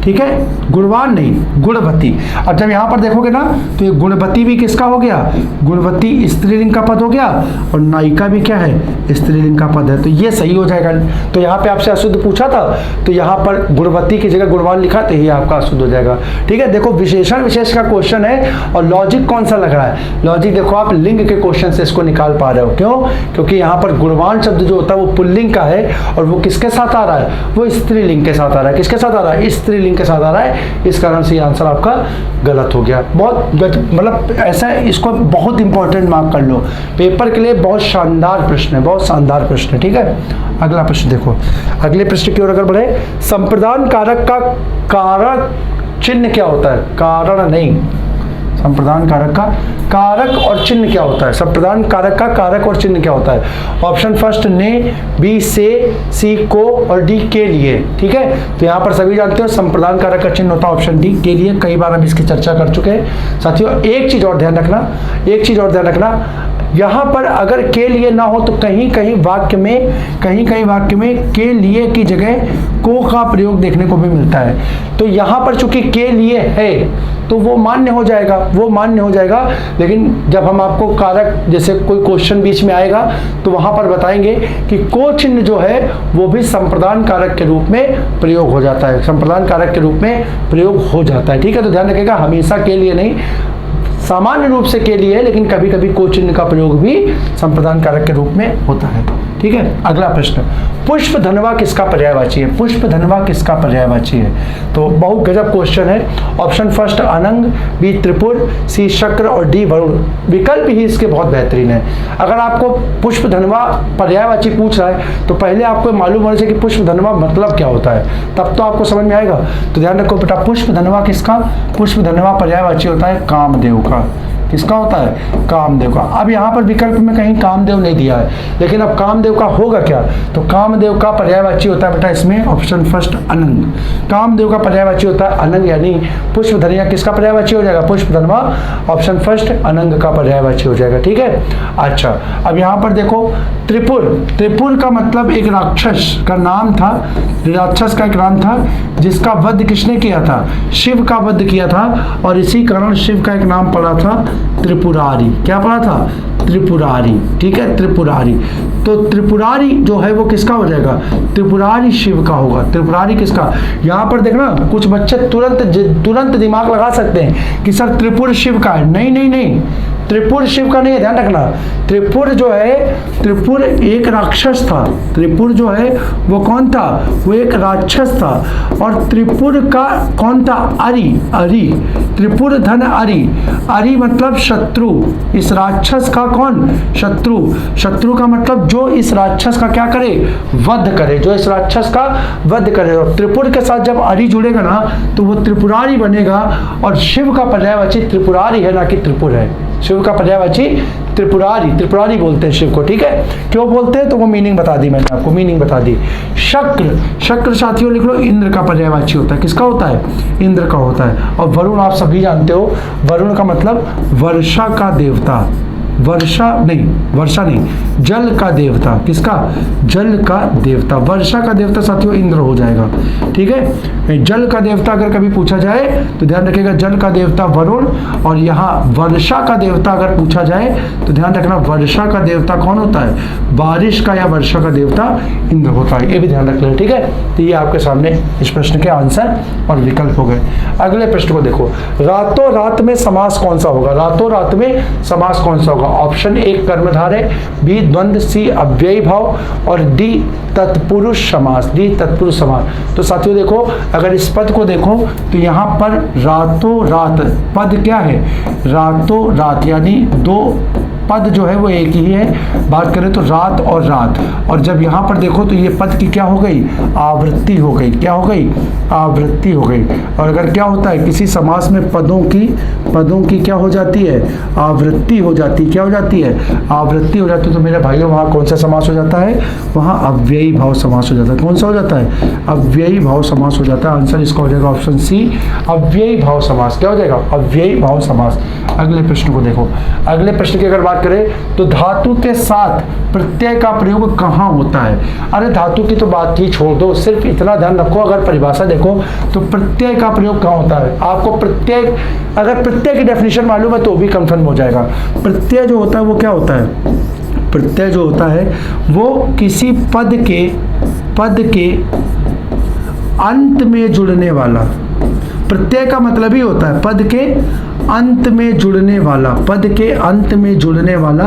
ठीक है, गुणवान नहीं गुणवती। अब जब यहाँ पर देखोगे ना तो ये गुणवती भी किसका हो गया, गुणवती स्त्रीलिंग का पद हो गया, और नायिका भी क्या है, स्त्रीलिंग का पद है, तो ये सही हो जाएगा। तो यहाँ पे आपसे अशुद्ध पूछा था तो यहाँ पर गुणवती की जगह गुणवान लिखा तो ये आपका अशुद्ध हो जाएगा। ठीक है, देखो विशेषण विशेष का क्वेश्चन है और लॉजिक कौन सा लग रहा है, लॉजिक देखो आप लिंग के क्वेश्चन से इसको निकाल पा रहे हो। क्यों, क्योंकि यहाँ पर गुणवान शब्द जो होता है वो पुल्लिंग का है और वो किसके साथ आ रहा है, वो स्त्रीलिंग के साथ आ रहा है, किसके साथ आ रहा है, स्त्रीलिंग के साथ आ रहा है, इस कारण से आंसर आपका गलत हो गया। बहुत मतलब ऐसा है, इसको बहुत इंपॉर्टेंट मार्क कर लो, पेपर के लिए बहुत शानदार प्रश्न है, बहुत शानदार प्रश्न है। ठीक है, अगला प्रश्न देखो, अगले प्रश्न की ओर अगर बढ़े, संप्रदान कारक का कारक चिन्ह क्या होता है, कारण नहीं, संप्रदान कारक का कारक और चिन्ह क्या होता है, संप्रदान कारक का कारक और चिन्ह क्या होता है। ऑप्शन फर्स्ट ने, बी से, सी को और डी के लिए। ठीक है, तो यहाँ पर सभी जानते हो संप्रदान कारक का चिन्ह होता है ऑप्शन डी के लिए, कई बार हम इसकी चर्चा कर चुके हैं। साथियों एक चीज और ध्यान रखना, एक चीज और ध्यान रखना, यहाँ पर अगर के लिए ना हो तो कहीं कहीं वाक्य में के लिए की जगह को का प्रयोग देखने को भी मिलता है। तो यहाँ पर चूंकि के लिए है तो वो मान्य हो जाएगा, वो मान्य हो जाएगा। लेकिन जब हम आपको कारक जैसे कोई क्वेश्चन बीच में आएगा तो वहां पर बताएंगे कि को चिन्ह जो है वो भी संप्रदान कारक के रूप में प्रयोग हो जाता है, संप्रदान कारक के रूप में प्रयोग हो जाता है। ठीक है, तो ध्यान रखिएगा हमेशा के लिए नहीं, सामान्य रूप से के लिए, लेकिन कभी कभी को चिन्ह का प्रयोग भी संप्रदान कारक के रूप में होता है। ठीक है, अगला प्रश्न, पुष्प धनवा किसका पर्यायवाची है, पुष्प धनवा किसका पर्यायवाची है। तो बहुत गजब क्वेश्चन है। ऑप्शन फर्स्ट अनंग, बी त्रिपुर, सी शक्र और डी वरुण। विकल्प ही इसके बहुत बेहतरीन है। अगर आपको पुष्प धनवा पर्यायवाची पूछ रहा है तो पहले आपको मालूम होना चाहिए कि पुष्प धनवा मतलब क्या होता है, तब तो आपको समझ में आएगा। तो ध्यान रखो बेटा, पुष्प धनवा किसका, पुष्प धनवा पर्यायवाची होता है कामदेव का। किसका होता है, कामदेव का। अब यहाँ पर विकल्प में कहीं कामदेव नहीं दिया है, लेकिन अब कामदेव का होगा क्या, तो कामदेव का पर्यायवाची होता है बेटा इसमें ऑप्शन फर्स्ट अनंग। कामदेव का पर्यायवाची होता है अनंग, यानी पुष्प धनिया किसका पर्यायवाची हो जाएगा, पुष्प धनवा ऑप्शन फर्स्ट अनंग का पर्यायवाची हो जाएगा। ठीक है, अच्छा अब यहाँ पर देखो त्रिपुर, त्रिपुर का मतलब एक राक्षस का नाम था, राक्षस का एक नाम था जिसका वध किसने किया था, शिव का वध किया था, और इसी कारण शिव का एक नाम पड़ा था त्रिपुरारी। क्या पड़ा था, त्रिपुरारी। ठीक है, त्रिपुरारी। तो त्रिपुरारी जो है वो किसका हो जाएगा, त्रिपुरारी शिव का होगा। त्रिपुरारी किसका, यहाँ पर देखना कुछ बच्चे तुरंत दिमाग लगा सकते हैं कि सर त्रिपुर शिव का है। नहीं नहीं नहीं, त्रिपुर शिव का नहीं है, ध्यान रखना। त्रिपुर जो है, त्रिपुर एक राक्षस था, त्रिपुर जो है वो कौन था, वो एक राक्षस था। और त्रिपुर का कौन था, अरि, अरि, त्रिपुर धन अरि, अरि मतलब शत्रु, इस राक्षस का कौन, शत्रु। शत्रु का मतलब जो इस राक्षस का क्या करे, वध करे, जो इस राक्षस का वध करे। और त्रिपुर के साथ जब अरि जुड़ेगा ना तो वो त्रिपुरारी बनेगा, और शिव का पर्यायवाची त्रिपुरारी है, ना कि त्रिपुर है। शिव का पर्यायवाची त्रिपुरारी, त्रिपुरारी बोलते हैं शिव को। ठीक है, क्यों बोलते हैं तो वो मीनिंग बता दी मैंने आपको, मीनिंग बता दी। शक्र, शक्र साथियों लिख लो इंद्र का पर्यायवाची होता है। किसका होता है, इंद्र का होता है। और वरुण आप सभी जानते हो, वरुण का मतलब वर्षा का देवता, वर्षा नहीं, वर्षा नहीं, जल का देवता। किसका, जल का देवता। वर्षा का देवता साथियों इंद्र हो जाएगा। ठीक है, जल का देवता अगर कभी पूछा जाए तो ध्यान रखिएगा जल का देवता वरुण, और यहाँ वर्षा का देवता अगर पूछा जाए तो ध्यान रखना वर्षा का देवता कौन होता है, बारिश का या वर्षा का देवता इंद्र होता है। ये भी ध्यान रख लेना। ठीक है, तो ये आपके सामने इस प्रश्न के आंसर और विकल्प हो गए। अगले प्रश्न को देखो, रातों रात में समास कौन सा होगा, रातों रात में समास कौन सा होगा। ऑप्शन ए कर्मधारय, बी द्वंद्व, सी अव्ययी भाव और डी तत्पुरुष समास, डी तत्पुरुष समास। तो साथियों देखो, अगर इस पद को देखो तो यहाँ पर रातों रात पद क्या है, रातों रात, यानी दो पद जो है वो एक ही है। बात करें तो रात और रात, और जब यहाँ पर देखो तो ये पद की क्या हो गई, आवृत्ति हो गई। क्या हो गई, आवृत्ति हो गई। और अगर क्या होता है किसी समास में पदों की क्या हो जाती है, आवृत्ति हो जाती है। क्या हो जाती है, आवृत्ति हो जाती है। तो मेरे भाइयों वहाँ कौन सा समास हो जाता है, वहाँ अव्ययी भाव समास हो जाता है। कौन सा हो जाता है, अव्ययी भाव समास हो जाता है। आंसर इसका हो जाएगा ऑप्शन सी, अव्ययी भाव समास। क्या हो जाएगा, अव्ययी भाव समास। अगले प्रश्न को देखो। अगले प्रश्न की अगर बात करें तो धातु के साथ प्रत्यय का प्रयोग कहाँ होता है। अरे धातु की तो बात ही छोड़ दो, सिर्फ इतना ध्यान रखो, अगर परिभाषा देखो तो प्रत्यय का प्रयोग कहाँ होता है। आपको प्रत्यय, अगर प्रत्यय की डेफिनेशन मालूम है तो भी कंफर्म हो जाएगा। प्रत्यय जो होता है वो क्या होता है, प्रत्यय जो होता है वो किसी पद के अंत में जुड़ने वाला, प्रत्यय का मतलब ही होता है पद के अंत में जुड़ने वाला, पद के अंत में जुड़ने वाला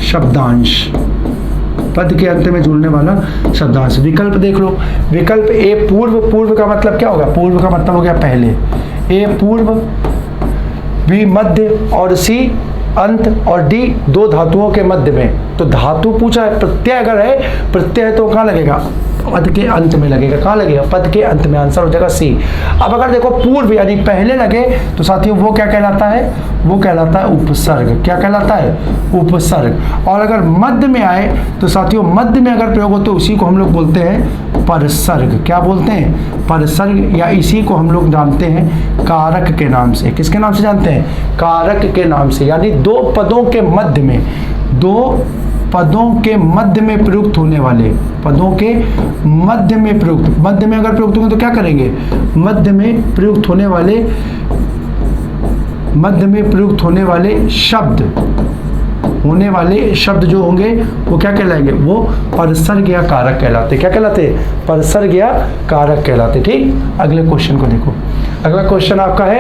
शब्दांश, पद के अंत में जुड़ने वाला शब्दांश। विकल्प देख लो। विकल्प ए पूर्व, पूर्व का मतलब क्या होगा, पूर्व का मतलब हो गया पहले, ए पूर्व, बी मध्य और सी अंत और डी दो धातुओं के मध्य में। तो धातु पूछा है, प्रत्यय अगर है, प्रत्यय तो कहाँ लगेगा, पद के अंत में लगेगा। कहाँ लगेगा, पद के अंत में। आंसर हो जाएगा सी। अब अगर देखो पूर्व यानी पहले लगे तो साथियों वो क्या कहलाता है, वो कहलाता है उपसर्ग। क्या कहलाता है, उपसर्ग। और अगर मध्य में आए तो साथियों मध्य में अगर प्रयोग हो तो उसी को हम लोग बोलते हैं परसर्ग। क्या बोलते हैं, परसर्ग, या इसी को हम लोग जानते हैं कारक के नाम से। किसके नाम से जानते हैं, कारक के नाम से। यानी दो पदों के मध्य में, दो पदों के मध्य में प्रयुक्त होने वाले, पदों के मध्य में प्रयुक्त, मध्य में अगर प्रयुक्त होंगे तो क्या करेंगे, मध्य में प्रयुक्त होने वाले, मध्य में प्रयुक्त होने वाले शब्द जो होंगे वो क्या कहलाएंगे, वो परसर्ग या कारक कहलाते। क्या कहलाते, परसर्ग या कारक कहलाते। ठीक, अगले क्वेश्चन को देखो। अगला क्वेश्चन आपका है,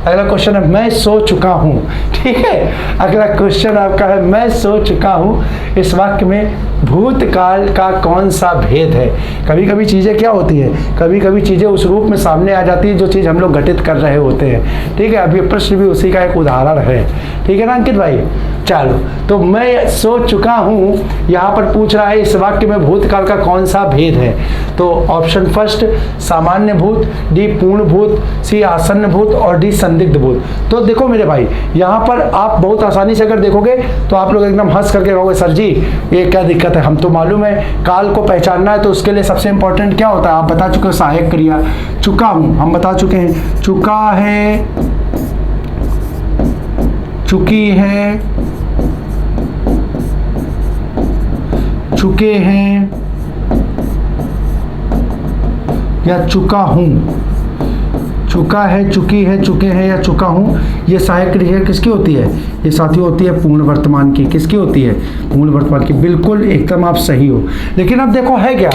अगला क्वेश्चन है मैं सो चुका हूँ। ठीक है, अगला क्वेश्चन आपका है मैं सो चुका हूँ। इस वाक्य में भूतकाल का कौन सा भेद है। कभी कभी चीज़ें क्या होती है, कभी कभी चीज़ें उस रूप में सामने आ जाती है जो चीज़ हम लोग घटित कर रहे होते हैं। ठीक है, अभी प्रश्न भी उसी का एक उदाहरण है। ठीक है ना अंकित भाई। चलो, तो मैं सो चुका हूँ यहाँ पर पूछ रहा है इस वाक्य में भूतकाल का कौन सा भेद है। तो ऑप्शन फर्स्ट सामान्य भूत, डी पूर्ण भूत, सी आसन्न भूत और डी संदिग्ध भूत। तो देखो मेरे भाई, यहाँ पर आप बहुत आसानी से अगर देखोगे तो आप लोग एकदम हंस करके कहोगे सर जी ये क्या दिक्कत है, हम तो मालूम है काल को पहचानना है तो उसके लिए सबसे इंपॉर्टेंट क्या होता है, आप बता चुके हो सहायक क्रिया। चुका हूँ हम बता चुके हैं, चुका है, चुकी है, चुके हैं या चुका हूँ। चुका है, चुकी है, चुके हैं या चुका हूँ, ये सहायक क्रिया किसकी होती है, ये साथियों होती है पूर्ण वर्तमान की। किसकी होती है, पूर्ण वर्तमान की। बिल्कुल एकदम आप सही हो। लेकिन अब देखो है क्या,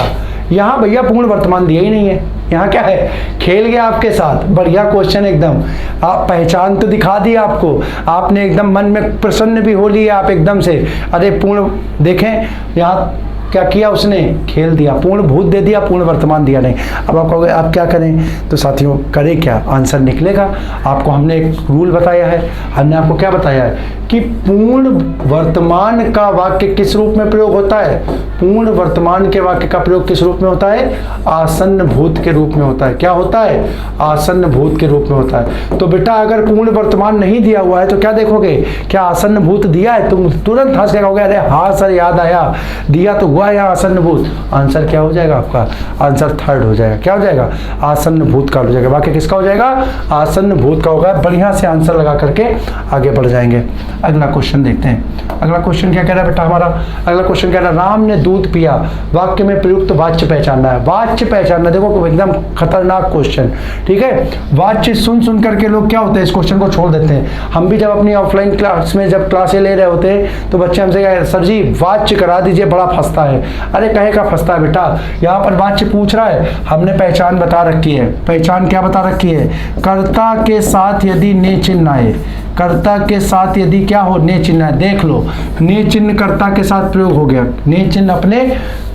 यहाँ भैया पूर्ण वर्तमान दिया ही नहीं है। यहाँ क्या है, खेल गया आपके साथ। बढ़िया क्वेश्चन एकदम, आप पहचान तो दिखा दी आपको, आपने एकदम मन में प्रसन्न भी हो लिया आप एकदम से। अरे पूर्ण, देखें यहाँ क्या किया उसने, खेल दिया, पूर्ण भूत दे दिया, पूर्ण वर्तमान दिया नहीं। अब आप कहोगे आप क्या करें, तो साथियों करें क्या, आंसर निकलेगा। आपको हमने एक रूल बताया है, हमने आपको क्या बताया है कि पूर्ण वर्तमान का वाक्य किस रूप में प्रयोग होता है, पूर्ण वर्तमान के वाक्य का प्रयोग किस रूप में होता है, आसन्न भूत के रूप में होता है। क्या होता है, आसन्न भूत के रूप में होता है। तो बेटा अगर पूर्ण वर्तमान नहीं दिया हुआ है तो क्या देखोगे, क्या आसन्न भूत दिया है, तुम तुरंत हंस के कहोगे अरे हाँ सर याद आया, दिया तो हुआ है आसन्न भूत। आंसर क्या हो जाएगा आपका, आंसर थर्ड हो जाएगा। क्या हो जाएगा, आसन्न भूत का हो जाएगा। बाकी किसका हो जाएगा, आसन्न भूत का होगा। बढ़िया से आंसर लगा करके आगे बढ़ जाएंगे। अगला क्वेश्चन देखते हैं। अगला क्वेश्चन क्या कह रहा है बेटा हमारा, अगला क्वेश्चन कह रहा है राम ने दूध पिया, वाक्य में प्रयुक्त वाच्य पहचानना है। वाच्य पहचानना, देखो एकदम खतरनाक क्वेश्चन। ठीक है, वाच्य सुन करके लोग क्या होते हैं, इस क्वेश्चन को छोड़ देते हैं। हम भी जब अपनी ऑफलाइन क्लास में जब क्लासें ले रहे होते हैं तो बच्चे हमसे कह सर जी वाच्य करा दीजिए, बड़ा फंसता है। अरे कहे का फंसता है बेटा, यहाँ पर वाच्य पूछ रहा है, हमने पहचान बता रखी है। पहचान क्या बता रखी है, कर्ता के साथ यदि ने चिन्ह आए, कर्ता के साथ यदि क्या हो, ने चिन्ह है, देख लो ने चिन्ह कर्ता के साथ प्रयोग हो गया, ने चिन्ह अपने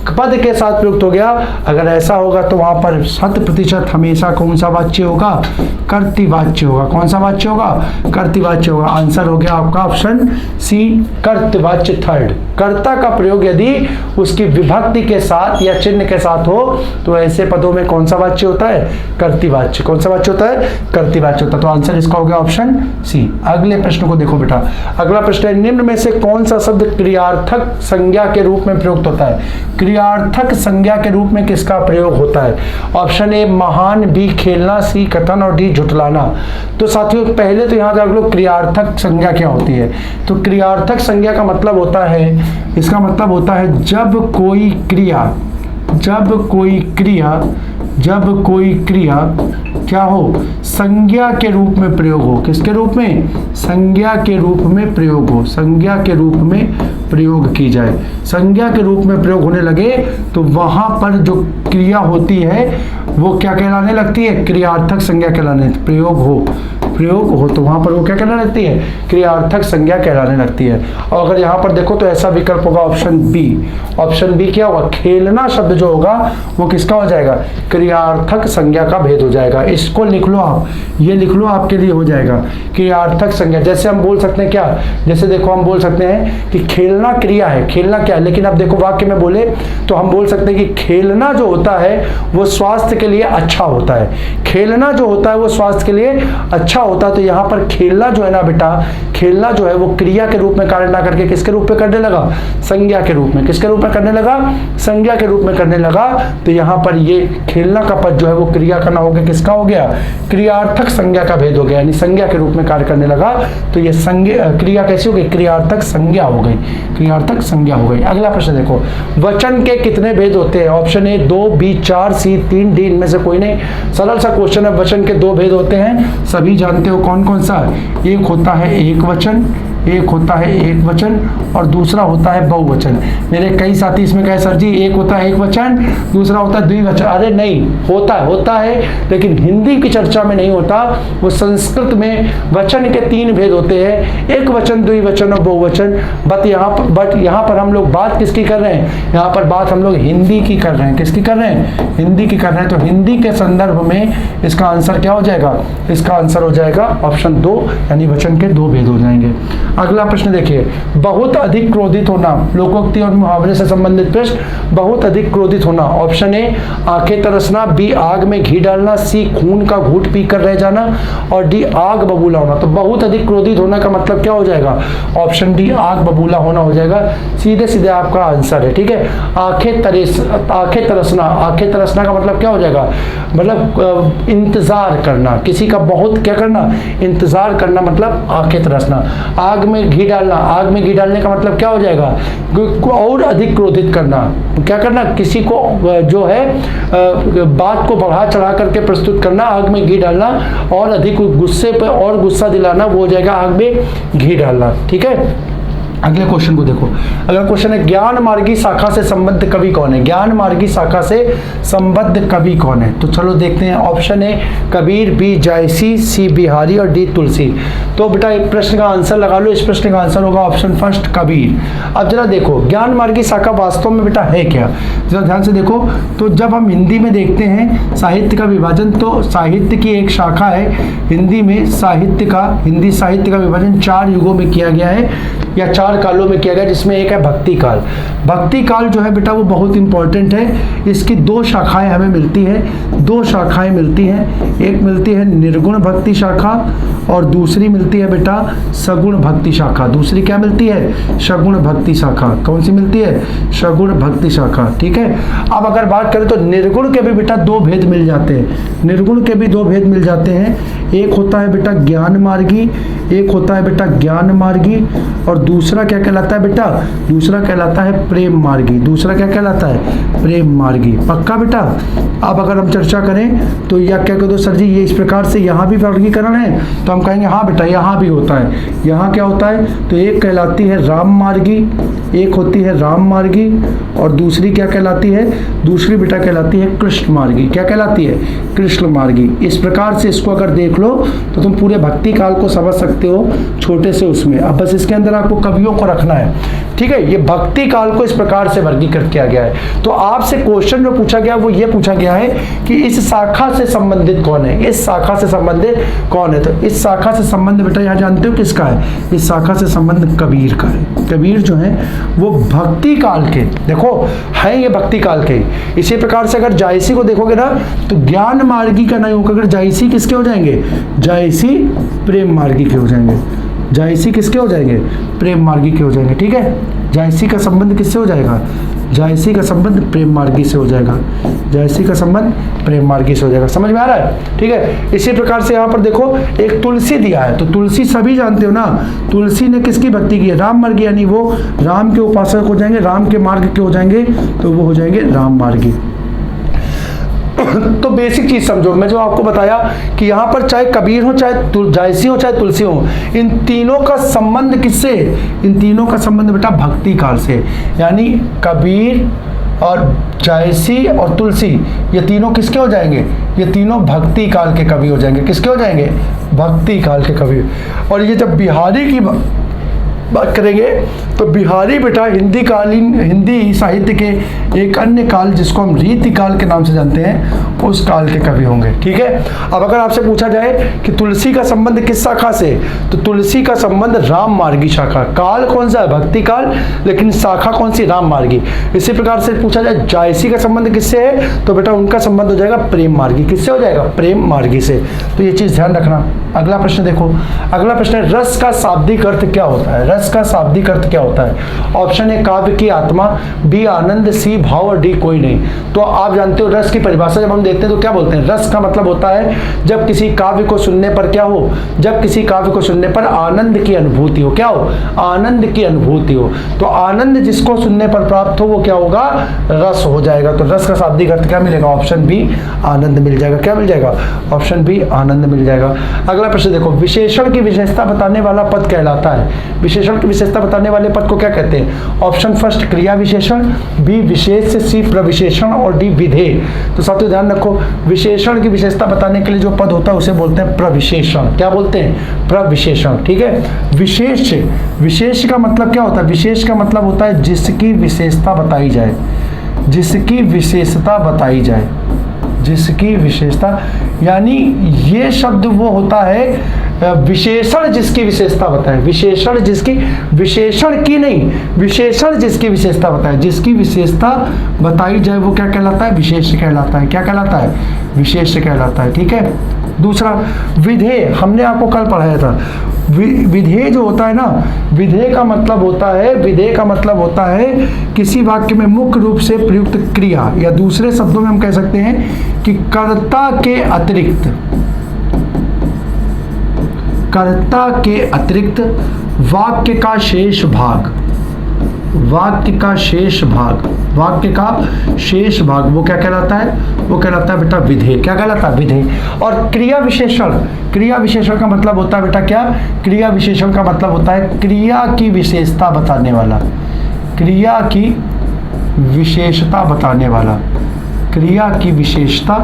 पद के साथ प्रयुक्त हो गया। अगर ऐसा होगा तो वहां पर 100% हमेशा कौन सा वाच्य होगा, कर्तृवाच्य होगा। कौन सा वाच्य होगा, कर्तृवाच्य होगा। आंसर हो गया आपका ऑप्शन सी, कर्तृवाच्य थर्ड। कर्ता का प्रयोग यदि उसकी विभक्ति के साथ या चिन्ह के साथ हो तो ऐसे पदों में कौन सा वाच्य होता है, कर्तृवाच्य। कौन सा वाच्य होता है, कर्तृवाच्य होता है। तो आंसर इसका हो गया ऑप्शन सी। अगले प्रश्न को देखो बेटा, अगला प्रश्न है, निम्न में से कौन सा शब्द क्रियार्थक संज्ञा के रूप में प्रयुक्त होता है। क्रियार्थक संज्ञा के रूप में किसका प्रयोग होता है। ऑप्शन ए महान, बी खेलना, सी कथन और डी झुठलाना। तो साथियों पहले तो यहाँ देख लो क्रियार्थक संज्ञा क्या होती है। तो क्रियार्थक संज्ञा का मतलब होता है, इसका मतलब होता है जब कोई क्रिया क्या हो, संज्ञा के रूप में प्रयोग हो। किसके रूप में, संज्ञा के रूप में प्रयोग हो, संज्ञा के रूप में प्रयोग की जाए। संज्ञा के रूप में प्रयोग होने लगे तो वहां पर जो क्रिया होती है वो क्या कहलाने लगती है, क्रियार्थक संज्ञा कहलाने, प्रयोग हो तो वहां पर वो क्या कहलाने लगती है, क्रियार्थक संज्ञा कहलाने लगती है। और अगर यहाँ पर देखो तो ऐसा विकल्प होगा ऑप्शन बी। ऑप्शन बी क्या होगा, खेलना शब्द जो होगा वो किसका हो जाएगा, क्रियार्थक संज्ञा का भेद हो जाएगा। इसको लिख लो आप, ये लिख लो, आपके लिए हो जाएगा क्रियार्थक संज्ञा। जैसे हम बोल सकते हैं क्या, जैसे देखो हम बोल सकते हैं कि खेलना क्रिया है, खेलना क्या है, लेकिन अब देखो वाक्य में बोले तो हम बोल सकते हैं कि खेलना जो होता है वो स्वास्थ्य के लिए अच्छा होता है। खेलना जो होता है वो स्वास्थ्य के लिए अच्छा होता है। तो यहाँ पर खेलना जो है ना बेटा, खेलना जो है वो क्रिया के रूप में कार्य ना करके किसके रूप में करने लगा, संज्ञा के रूप में। किसके रूप में करने लगा, संज्ञा के रूप में करने लगा। तो यहाँ पर ये खेलना का पद जो है वो क्रिया का ना हो गया, किसका हो गया, क्रियार्थक संज्ञा का भेद हो गया, यानी संज्ञा के रूप में कार्य करने लगा। तो ये संज्ञा क्रिया कैसी हो गई, क्रियार्थक संज्ञा हो गई, क्रियार्थक संज्ञा हो गई। अगला प्रश्न देखो, वचन के कितने भेद होते हैं। Option A 2, B 4, C 3, D इनमें से कोई नहीं। सरल सा क्वेश्चन है, वचन के 2 भेद होते हैं, सभी जानते हो कौन कौन सा। एक होता है एक वचन, एक होता है एक वचन और दूसरा होता है बहुवचन। मेरे कई साथी इसमें कहे सर जी एक होता है एक वचन, दूसरा होता है द्विवचन। अरे नहीं, होता है लेकिन हिंदी की चर्चा में नहीं होता। वो संस्कृत में वचन के 3 भेद होते हैं, एक वचन, द्विवचन और बहुवचन। बट यहाँ पर हम लोग बात किसकी कर रहे हैं, यहाँ पर बात हम लोग हिंदी की कर रहे हैं। किसकी कर रहे हैं, हिंदी की कर रहे हैं। तो हिंदी के संदर्भ में इसका आंसर क्या हो जाएगा, इसका आंसर हो जाएगा ऑप्शन 2, यानी वचन के 2 भेद हो जाएंगे। अगला प्रश्न देखिए, बहुत अधिक क्रोधित होना, लोकोक्ति और मुहावरे से संबंधित प्रश्न। बहुत अधिक क्रोधित होना, ऑप्शन ए आंखें तरसना, बी आग में घी डालना, सी खून का घूंट पीकर रह जाना और डी आग बबूला होना। तो बहुत अधिक क्रोधित होना का मतलब क्या हो जाएगा, ऑप्शन डी आग बबूला होना हो जाएगा। सीधे सीधे आपका आंसर है, ठीक है। आंखें तरसना, आंखें तरसना का मतलब क्या हो जाएगा, मतलब इंतजार करना, किसी का बहुत क्या करना, इंतजार करना, मतलब आंखें तरसना। आग में घी डालना, आग में घी डालने का मतलब क्या हो जाएगा, और अधिक क्रोधित करना, क्या करना, किसी को जो है बात को बढ़ा चढ़ा करके प्रस्तुत करना, आग में घी डालना, और अधिक गुस्से पे और गुस्सा दिलाना, वो हो जाएगा आग में घी डालना, ठीक है। अगले क्वेश्चन को देखो, अगला क्वेश्चन है ज्ञान मार्गी शाखा से संबद्ध कवि कौन है। ज्ञान मार्गी शाखा से संबद्ध कवि कौन है, तो चलो देखते हैं। ऑप्शन ए कबीर, बी जायसी, सी बिहारी और डी तुलसी। तो बेटा एक प्रश्न का आंसर लगा लो, इस प्रश्न का आंसर होगा ऑप्शन फर्स्ट कबीर। अब जरा देखो ज्ञान मार्गी शाखा वास्तव में बेटा है क्या, जरा ध्यान से देखो। तो जब हम हिंदी में देखते हैं साहित्य का विभाजन, तो साहित्य की एक शाखा है हिंदी में, हिंदी साहित्य का विभाजन 4 युगों में किया गया है या 4 कालों में किया गया, जिसमें एक है भक्ति काल। भक्ति काल जो है बेटा वो बहुत इंपॉर्टेंट है। इसकी 2 शाखाएं हमें मिलती है, 2 शाखाएं मिलती हैं। एक मिलती है निर्गुण भक्ति शाखा और दूसरी मिलती है बेटा सगुण भक्ति शाखा। दूसरी क्या मिलती है, सगुण भक्ति शाखा। कौन सी मिलती है, सगुण भक्ति शाखा, ठीक है। अब अगर बात करें तो निर्गुण के भी बेटा 2 भेद मिल जाते हैं, निर्गुण के भी 2 भेद मिल जाते हैं। एक होता है बेटा ज्ञान मार्गी, एक होता है बेटा ज्ञान मार्गी और दूसरा दूसरा क्या कहलाता है बेटा, दूसरा कहलाता है प्रेम मार्गी। दूसरा क्या कहलाता है, प्रेम मार्गी। पक्का बेटा। अब अगर हम चर्चा करें तो या क्या कह दो सर जी ये इस प्रकार से यहाँ भी वर्गीकरण है, तो हम कहेंगे हाँ बेटा यहाँ भी होता है। यहाँ क्या होता है, तो एक कहलाती है राम मार्गी, एक होती है राम मार्गी, और दूसरी क्या कहलाती है, दूसरी बेटा कहलाती है कृष्ण मार्गी। क्या कहलाती है, कृष्ण मार्गी। इस प्रकार से इसको अगर देख लो तो तुम पूरे भक्ति काल को समझ सकते हो छोटे से उसमें। अब बस इसके अंदर आपको कवियों को रखना है, ठीक है। ये भक्ति काल को इस प्रकार से वर्गीकृत किया गया है। तो आपसे क्वेश्चन जो पूछा गया वो ये पूछा गया है कि इस शाखा से संबंधित कौन है, इस शाखा से संबंधित कौन है। तो इस शाखा से संबंध बेटा यहाँ जानते हो किसका है, इस शाखा से संबंध कबीर का है। कबीर जो है वो भक्ति काल के, देखो है ये भक्ति काल के। इसी प्रकार से अगर जायसी को देखोगे ना तो ज्ञान मार्गी का नहीं होगा, अगर जायसी किसके हो जाएंगे, जायसी प्रेम मार्गी के हो जाएंगे। जायसी किसके हो जाएंगे, प्रेम मार्गी के हो जाएंगे, ठीक है। जायसी का संबंध किससे हो जाएगा, जायसी का संबंध प्रेम मार्गी से हो जाएगा। जायसी का संबंध प्रेम मार्गी से हो जाएगा। समझ में आ रहा है, ठीक है। इसी प्रकार से यहाँ पर देखो एक तुलसी दिया है, तो तुलसी सभी जानते हो ना, तुलसी ने किसकी भक्ति की है, राम मार्गी, यानी वो राम के उपासक हो जाएंगे, राम के मार्ग के हो जाएंगे, तो वो हो जाएंगे राम मार्गी। तो बेसिक चीज समझो, मैं जो आपको बताया कि यहाँ पर चाहे कबीर हो, चाहे जायसी हो, चाहे तुलसी हो, इन तीनों का संबंध किससे, इन तीनों का संबंध बेटा भक्ति काल से। यानी कबीर और जायसी और तुलसी ये तीनों किसके हो जाएंगे, ये तीनों भक्ति काल के कवि हो जाएंगे। किसके हो जाएंगे, भक्ति काल के कवि। और ये जब बिहारी की बात करेंगे तो बिहारी बेटा हिंदी साहित्य के एक अन्य काल जिसको हम रीति काल के नाम से जानते हैं उस काल के कवि होंगे, ठीक है। अब अगर आपसे पूछा जाए कि तुलसी का संबंध किस शाखा से, तो तुलसी का संबंध राम मार्गी शाखा। काल कौन सा है, भक्ति काल, लेकिन शाखा कौन सी, राम मार्गी। इसी प्रकार से पूछा जाए जायसी का संबंध किससे है, तो बेटा उनका संबंध हो जाएगा प्रेम मार्गी। किससे हो जाएगा, प्रेम मार्गी से। तो ये चीज ध्यान रखना। अगला प्रश्न देखो, अगला प्रश्न है रस का शाब्दिक अर्थ क्या होता है। रस का शाब्दिक अर्थ क्या होता है। ऑप्शन ए काव्य की आत्मा, बी आनंद, सी भाव और डी कोई नहीं। तो आप जानते हो रस की परिभाषा जब हम देखते हैं तो क्या बोलते हैं, रस का मतलब होता है जब किसी काव्य को सुनने पर क्या हो, जब किसी काव्य को सुनने पर आनंद की अनुभूति हो। क्या हो, आनंद की अनुभूति हो। तो आनंद जिसको सुनने पर प्राप्त हो वो क्या होगा, रस हो जाएगा। तो रस का शाब्दिक अर्थ क्या मिलेगा, ऑप्शन बी आनंद मिल जाएगा। क्या मिल जाएगा, ऑप्शन बी आनंद मिल जाएगा। अगला प्रश्न देखो, विशेषण की विशेषता बताने वाला पद कहलाता है। विशेषण की विशेषता बताने वाले पद को क्या कहते हैं। ऑप्शन फर्स्ट क्रिया विशेषण, बी विशेष, सी प्रविशेषण और डी विधेय। तो साथियों ध्यान रखो, विशेषण की विशेषता बताने के लिए जो पद होता है उसे बोलते हैं प्रविशेषण। क्या बोलते हैं, प्रविशेषण, ठीक है। विशेष, विशेष का मतलब क्या होता है, विशेष का मतलब होता है जिसकी विशेषता बताई जाए, जिसकी विशेषता बताई जाए, जिसकी विशेषता। यानी ये शब्द वो होता है विशेषण जिसकी विशेषता बताए, विशेषण जिसकी, विशेषण की नहीं, विशेषण जिसकी विशेषता बताए, जिसकी विशेषता बताई जाए वो क्या कहलाता है, विशेष कहलाता है। क्या कहलाता है, विशेष कहलाता है, ठीक है। दूसरा विधेय, हमने आपको कल पढ़ाया था। विधेय जो होता है ना, विधेय का मतलब होता है, विधेय का मतलब होता है किसी वाक्य में मुख्य रूप से प्रयुक्त क्रिया, या दूसरे शब्दों में हम कह सकते हैं कि कर्ता के अतिरिक्त, कर्ता के अतिरिक्त वाक्य का शेष भाग, वाक्य का शेष भाग, वाक्य का शेष भाग वो क्या कहलाता है, वो कहलाता है बेटा विधेय। क्या कहलाता है, विधेय। और क्रिया विशेषण, क्रिया विशेषण का मतलब होता है बेटा क्या, क्रिया विशेषण का मतलब होता है क्रिया की विशेषता बताने वाला, क्रिया की विशेषता बताने वाला, क्रिया की विशेषता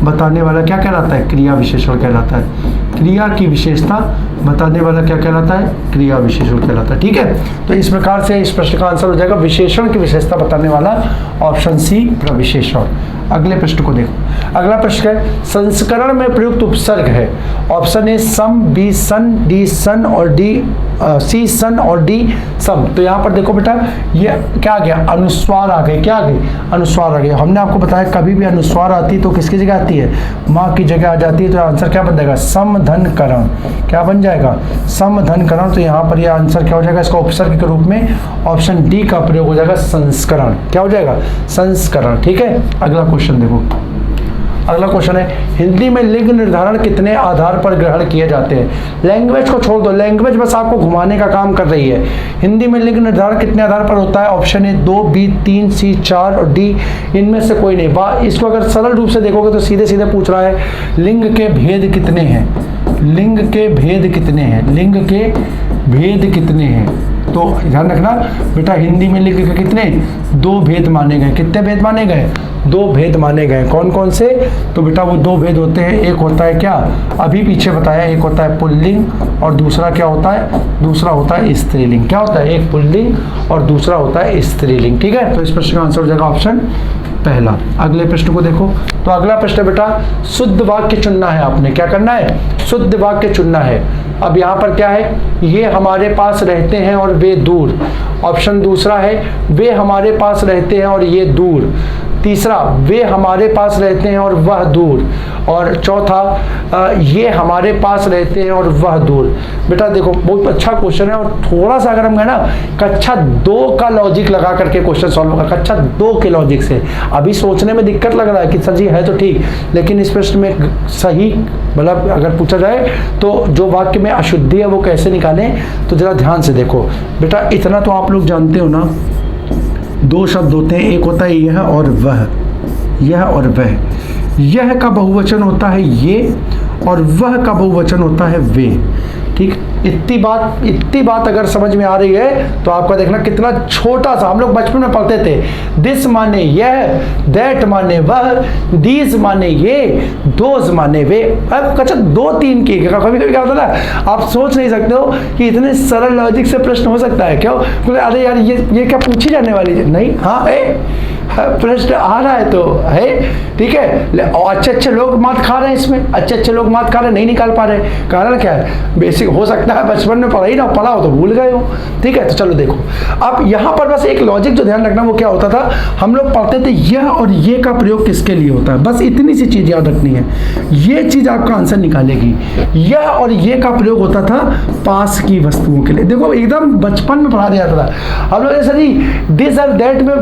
बताने वाला क्या कहलाता है, क्रिया विशेषण कहलाता है। क्रिया की विशेषता बताने वाला क्या कहलाता है, क्रिया विशेषण कहलाता है, ठीक है। तो इस प्रकार से इस प्रश्न का आंसर हो जाएगा विशेषण की विशेषता बताने वाला ऑप्शन सी प्रविशेषण। अगले प्रश्न को देखो, अगला प्रश्न है संस्करण में प्रयुक्त उपसर्ग है। ऑप्शन ए सम, बी सन, डी सन और डी सी सन और डी सम। तो यहाँ पर देखो बेटा ये क्या आ गया, अनुस्वार आ गए। क्या आ गए, अनुस्वार आ गए। हमने आपको बताया कभी भी अनुस्वार आती तो किसकी जगह आती है, माँ की जगह आ जाती है। तो आंसर क्या बन जाएगा, समधन करण। क्या बन जाएगा, समधन करण। तो यहाँ पर यह आंसर क्या हो जाएगा, इसका उपसर्ग के रूप में ऑप्शन डी का प्रयोग हो जाएगा, संस्करण। क्या हो जाएगा, संस्करण, ठीक है। अगला क्वेश्चन देखो, अगला क्वेश्चन है, हिंदी में लिंग निर्धारण कितने आधार पर ग्रहण किए जाते हैं? लैंग्वेज को छोड़ दो, लैंग्वेज बस आपको घुमाने का काम कर रही है। हिंदी में लिंग निर्धारण कितने आधार पर होता है? ऑप्शन ए 2, बी 3, सी 4 और डी इनमें से कोई नहीं। इसको अगर सरल रूप से देखोगे तो सीधे सीधे पूछ रहा है लिंग के भेद कितने हैं, लिंग के भेद कितने हैं, लिंग के भेद कितने हैं। तो ध्यान रखना बेटा, हिंदी में लिंग के कितने? 2 भेद माने गए। कितने भेद माने गए? 2 भेद माने गए। कौन कौन से? तो बेटा वो 2 भेद होते हैं, एक होता है क्या, अभी पीछे बताया, एक होता है पुल्लिंग और दूसरा क्या होता है? दूसरा होता है स्त्रीलिंग। क्या होता है? एक पुल्लिंग और दूसरा होता है स्त्रीलिंग। ठीक है, तो इस प्रश्न का आंसर हो जाएगा ऑप्शन पहला। अगले प्रश्न को देखो, तो अगला प्रश्न बेटा शुद्ध वाक्य चुनना है। आपने क्या करना है? शुद्ध वाक्य चुनना है। अब यहाँ पर क्या है? ये हमारे पास रहते हैं और वे दूर। ऑप्शन दूसरा है वे हमारे पास रहते हैं और ये दूर। तीसरा वे हमारे पास रहते हैं और वह दूर। और चौथा ये हमारे पास रहते हैं और वह दूर। बेटा देखो बहुत अच्छा क्वेश्चन है, और थोड़ा सा अगर हम कहें ना कक्षा 2 का लॉजिक लगा करके क्वेश्चन सॉल्व होगा, कक्षा 2 के लॉजिक से। अभी सोचने में दिक्कत लग रहा है कि सर जी है तो ठीक, लेकिन इस प्रश्न में सही मतलब अगर पूछा जाए तो जो वाक्य में अशुद्धि है वो कैसे निकालें, तो जरा ध्यान से देखो। बेटा इतना तो आप लोग जानते हो ना, 2 शब्द होते हैं, एक होता है यह और वह, यह और वह। यह का बहुवचन होता है ये और वह का बहुवचन होता है वे। ठीक, इतनी बात अगर समझ में आ रही है तो आपका देखना कितना छोटा सा, हम लोग बचपन में पढ़ते थे, दिस माने यह, दैट माने वह, दीज माने ये, दोज माने वे। अब कक्षा 2-3 की कभी कभी क्या होता है आप सोच नहीं सकते हो कि इतने सरल लॉजिक से प्रश्न हो सकता है। क्यों? अरे यार ये क्या पूछी जाने वाली है? नहीं, हाँ प्रश्न आ रहा है तो है। ठीक है, और अच्छे लोग मात खा रहे हैं इसमें, अच्छे लोग मात खा रहे हैं, नहीं निकाल पा रहे। कारण क्या है? बेसिक हो सकता है बचपन में पढ़ा हो तो भूल गए हो। ठीक है, तो चलो देखो, अब यहाँ पर बस एक लॉजिक जो ध्यान रखना वो क्या होता था, हम लोग पढ़ते थे यह और ये का प्रयोग किसके लिए होता है, बस इतनी सी चीज याद रखनी है। ये चीज आपका आंसर निकालेगी। यह और ये का प्रयोग होता था पास की वस्तुओं के लिए। देखो एकदम बचपन में पढ़ा दिया जाता था हम लोग, सर जी दिस और दैट में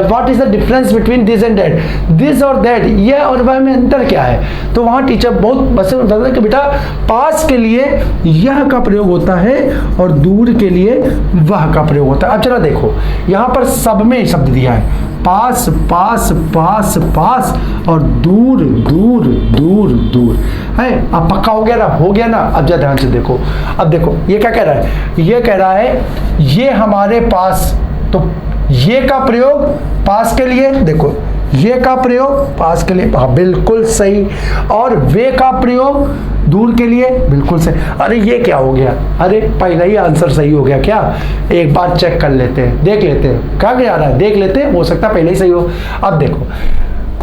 what is the difference between this and that, this और दैट, यह और वह में अंतर क्या है। तो वहां टीचर बहुत बस बताता है कि बेटा पास के लिए यह का प्रयोग होता है और दूर के लिए वह का प्रयोग होता है। अब चला देखो, यहां पर सब में शब्द दिया है, पास पास पास पास और दूर दूर दूर दूर है। अब पक्का हो गया ना? हो गया ना? अब जरा ध्यान से देखो, अब देखो ये क्या कह रहा है, ये कह रहा है ये हमारे पास, तो ये का प्रयोग पास के लिए, देखो ये का प्रयोग पास के लिए, हाँ बिल्कुल सही, और वे का प्रयोग दूर के लिए, बिल्कुल सही। अरे ये क्या हो गया? अरे पहला ही आंसर सही हो गया क्या? एक बार चेक कर लेते हैं, देख लेते हैं क्या जा रहा है, देख लेते हैं, हो सकता है पहले ही सही हो। अब देखो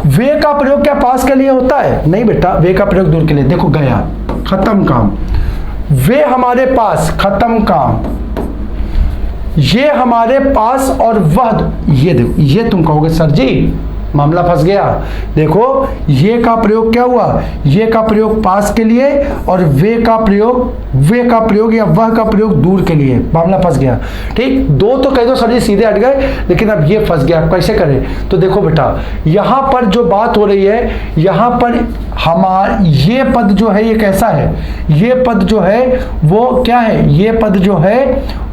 वे का प्रयोग क्या पास के लिए होता है? नहीं बेटा, वे का प्रयोग दूर के लिए। देखो गया, खत्म काम। वे हमारे पास, खत्म काम। ये हमारे पास और वह, ये देखो, ये तुम कहोगे सर जी मामला फंस गया। देखो ये का प्रयोग क्या हुआ, ये का प्रयोग पास के लिए और वे का प्रयोग या वह का प्रयोग दूर के लिए, मामला फंस गया। ठीक, 2 तो कह दो सर जी सीधे हट गए, लेकिन अब ये फंस गया, कैसे करें? तो देखो बेटा यहां पर जो बात हो रही है, यहां पर ये पद जो है ये कैसा है, ये पद जो है वो क्या है, ये पद जो है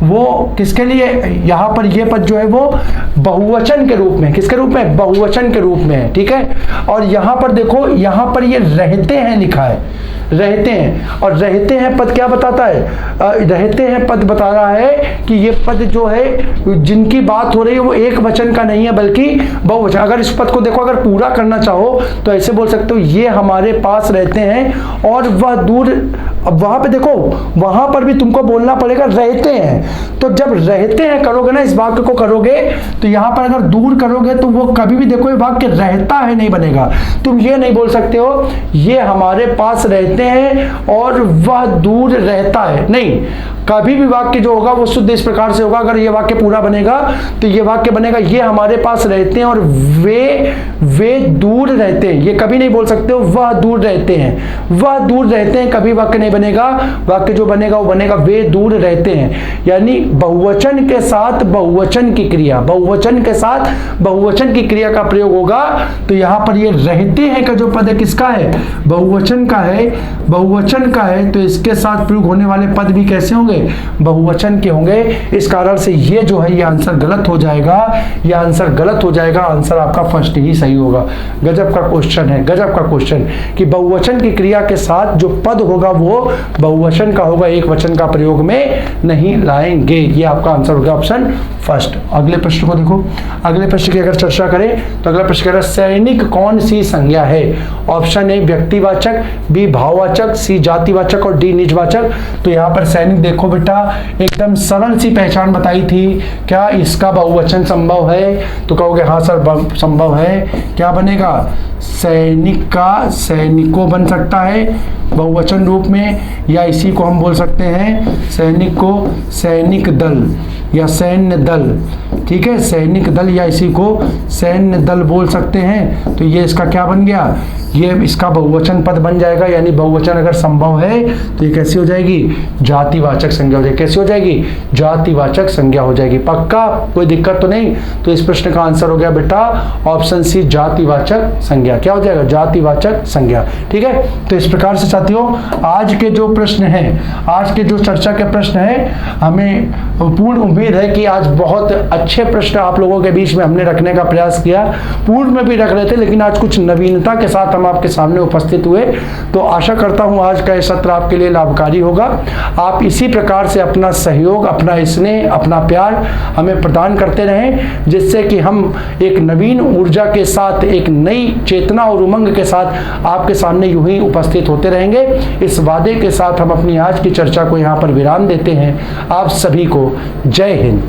वो किसके लिए, यहां पर ये पद जो है वो बहुवचन के रूप में, किसके रूप में? बहुवचन के रूप में है। ठीक है, और यहां पर देखो, यहां पर ये रहते हैं लिखा है, रहते हैं, और रहते हैं पद क्या बताता है? रहते हैं पद बता रहा है कि ये पद जो है जिनकी बात हो रही है वो एक वचन का नहीं है बल्कि बहुवचन। अगर इस पद को देखो, अगर पूरा करना चाहो तो ऐसे बोल सकते हो ये हमारे पास रहते हैं और वह दूर। अब वहां पे देखो, वहां पर भी तुमको बोलना पड़ेगा रहते हैं। तो जब रहते हैं करोगे ना, इस वाक्य को करोगे, तो यहां पर अगर दूर करोगे तो वो कभी भी देखो ये वाक्य रहता है नहीं बनेगा। तुम ये नहीं बोल सकते हो ये हमारे पास रहते हैं और वह दूर रहता है, नहीं। कभी भी वाक्य जो होगा वो शुद्ध इस प्रकार से होगा, अगर ये वाक्य पूरा बनेगा तो ये वाक्य बनेगा ये हमारे पास रहते हैं और वे दूर रहते हैं। ये कभी नहीं बोल सकते हो वह दूर रहते हैं, वह दूर रहते हैं, कभी वाक्य नहीं बनेगा, वाक्य जो बनेगा वो बनेगा वे दूर रहते हैं। यानी बहुवचन के साथ बहुवचन की क्रिया, बहुवचन के साथ बहुवचन की क्रिया का प्रयोग होगा। तो यहां पर ये रहते हैं का जो पद है किसका है, बहुवचन का है, बहुवचन का है। तो इसके साथ प्रयोग होने वाले पद भी कैसे होंगे, बहुवचन के होंगे। इस कारण से ये जो है ये आंसर गलत हो जाएगा, ये आंसर गलत हो जाएगा। आंसर आपका फर्स्ट ही सही होगा। गजब का क्वेश्चन है, गजब का क्वेश्चन कि बहुवचन की क्रिया के साथ जो पद होगा वो बहुवचन का होगा, एक वचन का प्रयोग में नहीं लाएंगे। ये आपका आंसर होगा ऑप्शन फर्स्ट। अगले प्रश्न को देखो, अगले प्रश्न की अगर चर्चा करें तो अगला प्रश्न कह रहा है सैनिक कौन सी संज्ञा है। ऑप्शन ए व्यक्तिवाचक, बी भाववाचक, सी जातिवाचक और डी निजवाचक। तो यहाँ पर सैनिक देखो बेटा एकदम सरल सी पहचान बताई थी, क्या इसका बहुवचन संभव है, तो कहोगे हाँ सर संभव है। क्या बनेगा, सैनिक का सैनिकों बन सकता है बहुवचन रूप में, या इसी को हम बोल सकते हैं सैनिक को सैनिक दल या सैन्य दल, ठीक है, सैनिक दल या इसी को सैन्य दल बोल सकते हैं। तो ये इसका क्या बन गया, ये इसका बहुवचन पद बन जाएगा। यानी बहुवचन अगर संभव है तो ये कैसी हो जाएगी, जातिवाचक संज्ञा हो जाएगी। कैसी हो जाएगी, जातिवाचक संज्ञा हो जाएगी। पक्का, कोई दिक्कत तो नहीं। तो इस प्रश्न का आंसर हो गया बेटा ऑप्शन सी जातिवाचक संज्ञा। क्या हो जाएगा, जातिवाचक संज्ञा। ठीक है, तो इस प्रकार से साथियों आज के जो प्रश्न हैं, आज के जो चर्चा के प्रश्न हैं, हमें पूर्ण उम्मीद है कि आज बहुत अच्छे प्रश्न आप लोगों के बीच में हमने रखने का प्रयास किया। पूर्व में भी रख रहे थे लेकिन आज कुछ नवीनता के साथ हम आपके सामने उपस्थित हुए। तो आशा करता हूं आज का यह सत्र आपके लिए लाभकारी होगा। आप इसी प्रकार से अपना सहयोग, अपना स्नेह, अपना प्यार हमें प्रदान करते रहें, जिससे कि हम एक नवीन ऊर्जा के साथ, एक नई चेतना और उमंग के साथ आपके सामने यूं ही उपस्थित होते रहेंगे। इस वादे के साथ हम अपनी आज की चर्चा को यहाँ पर विराम देते हैं। आप सभी को जय हिंद।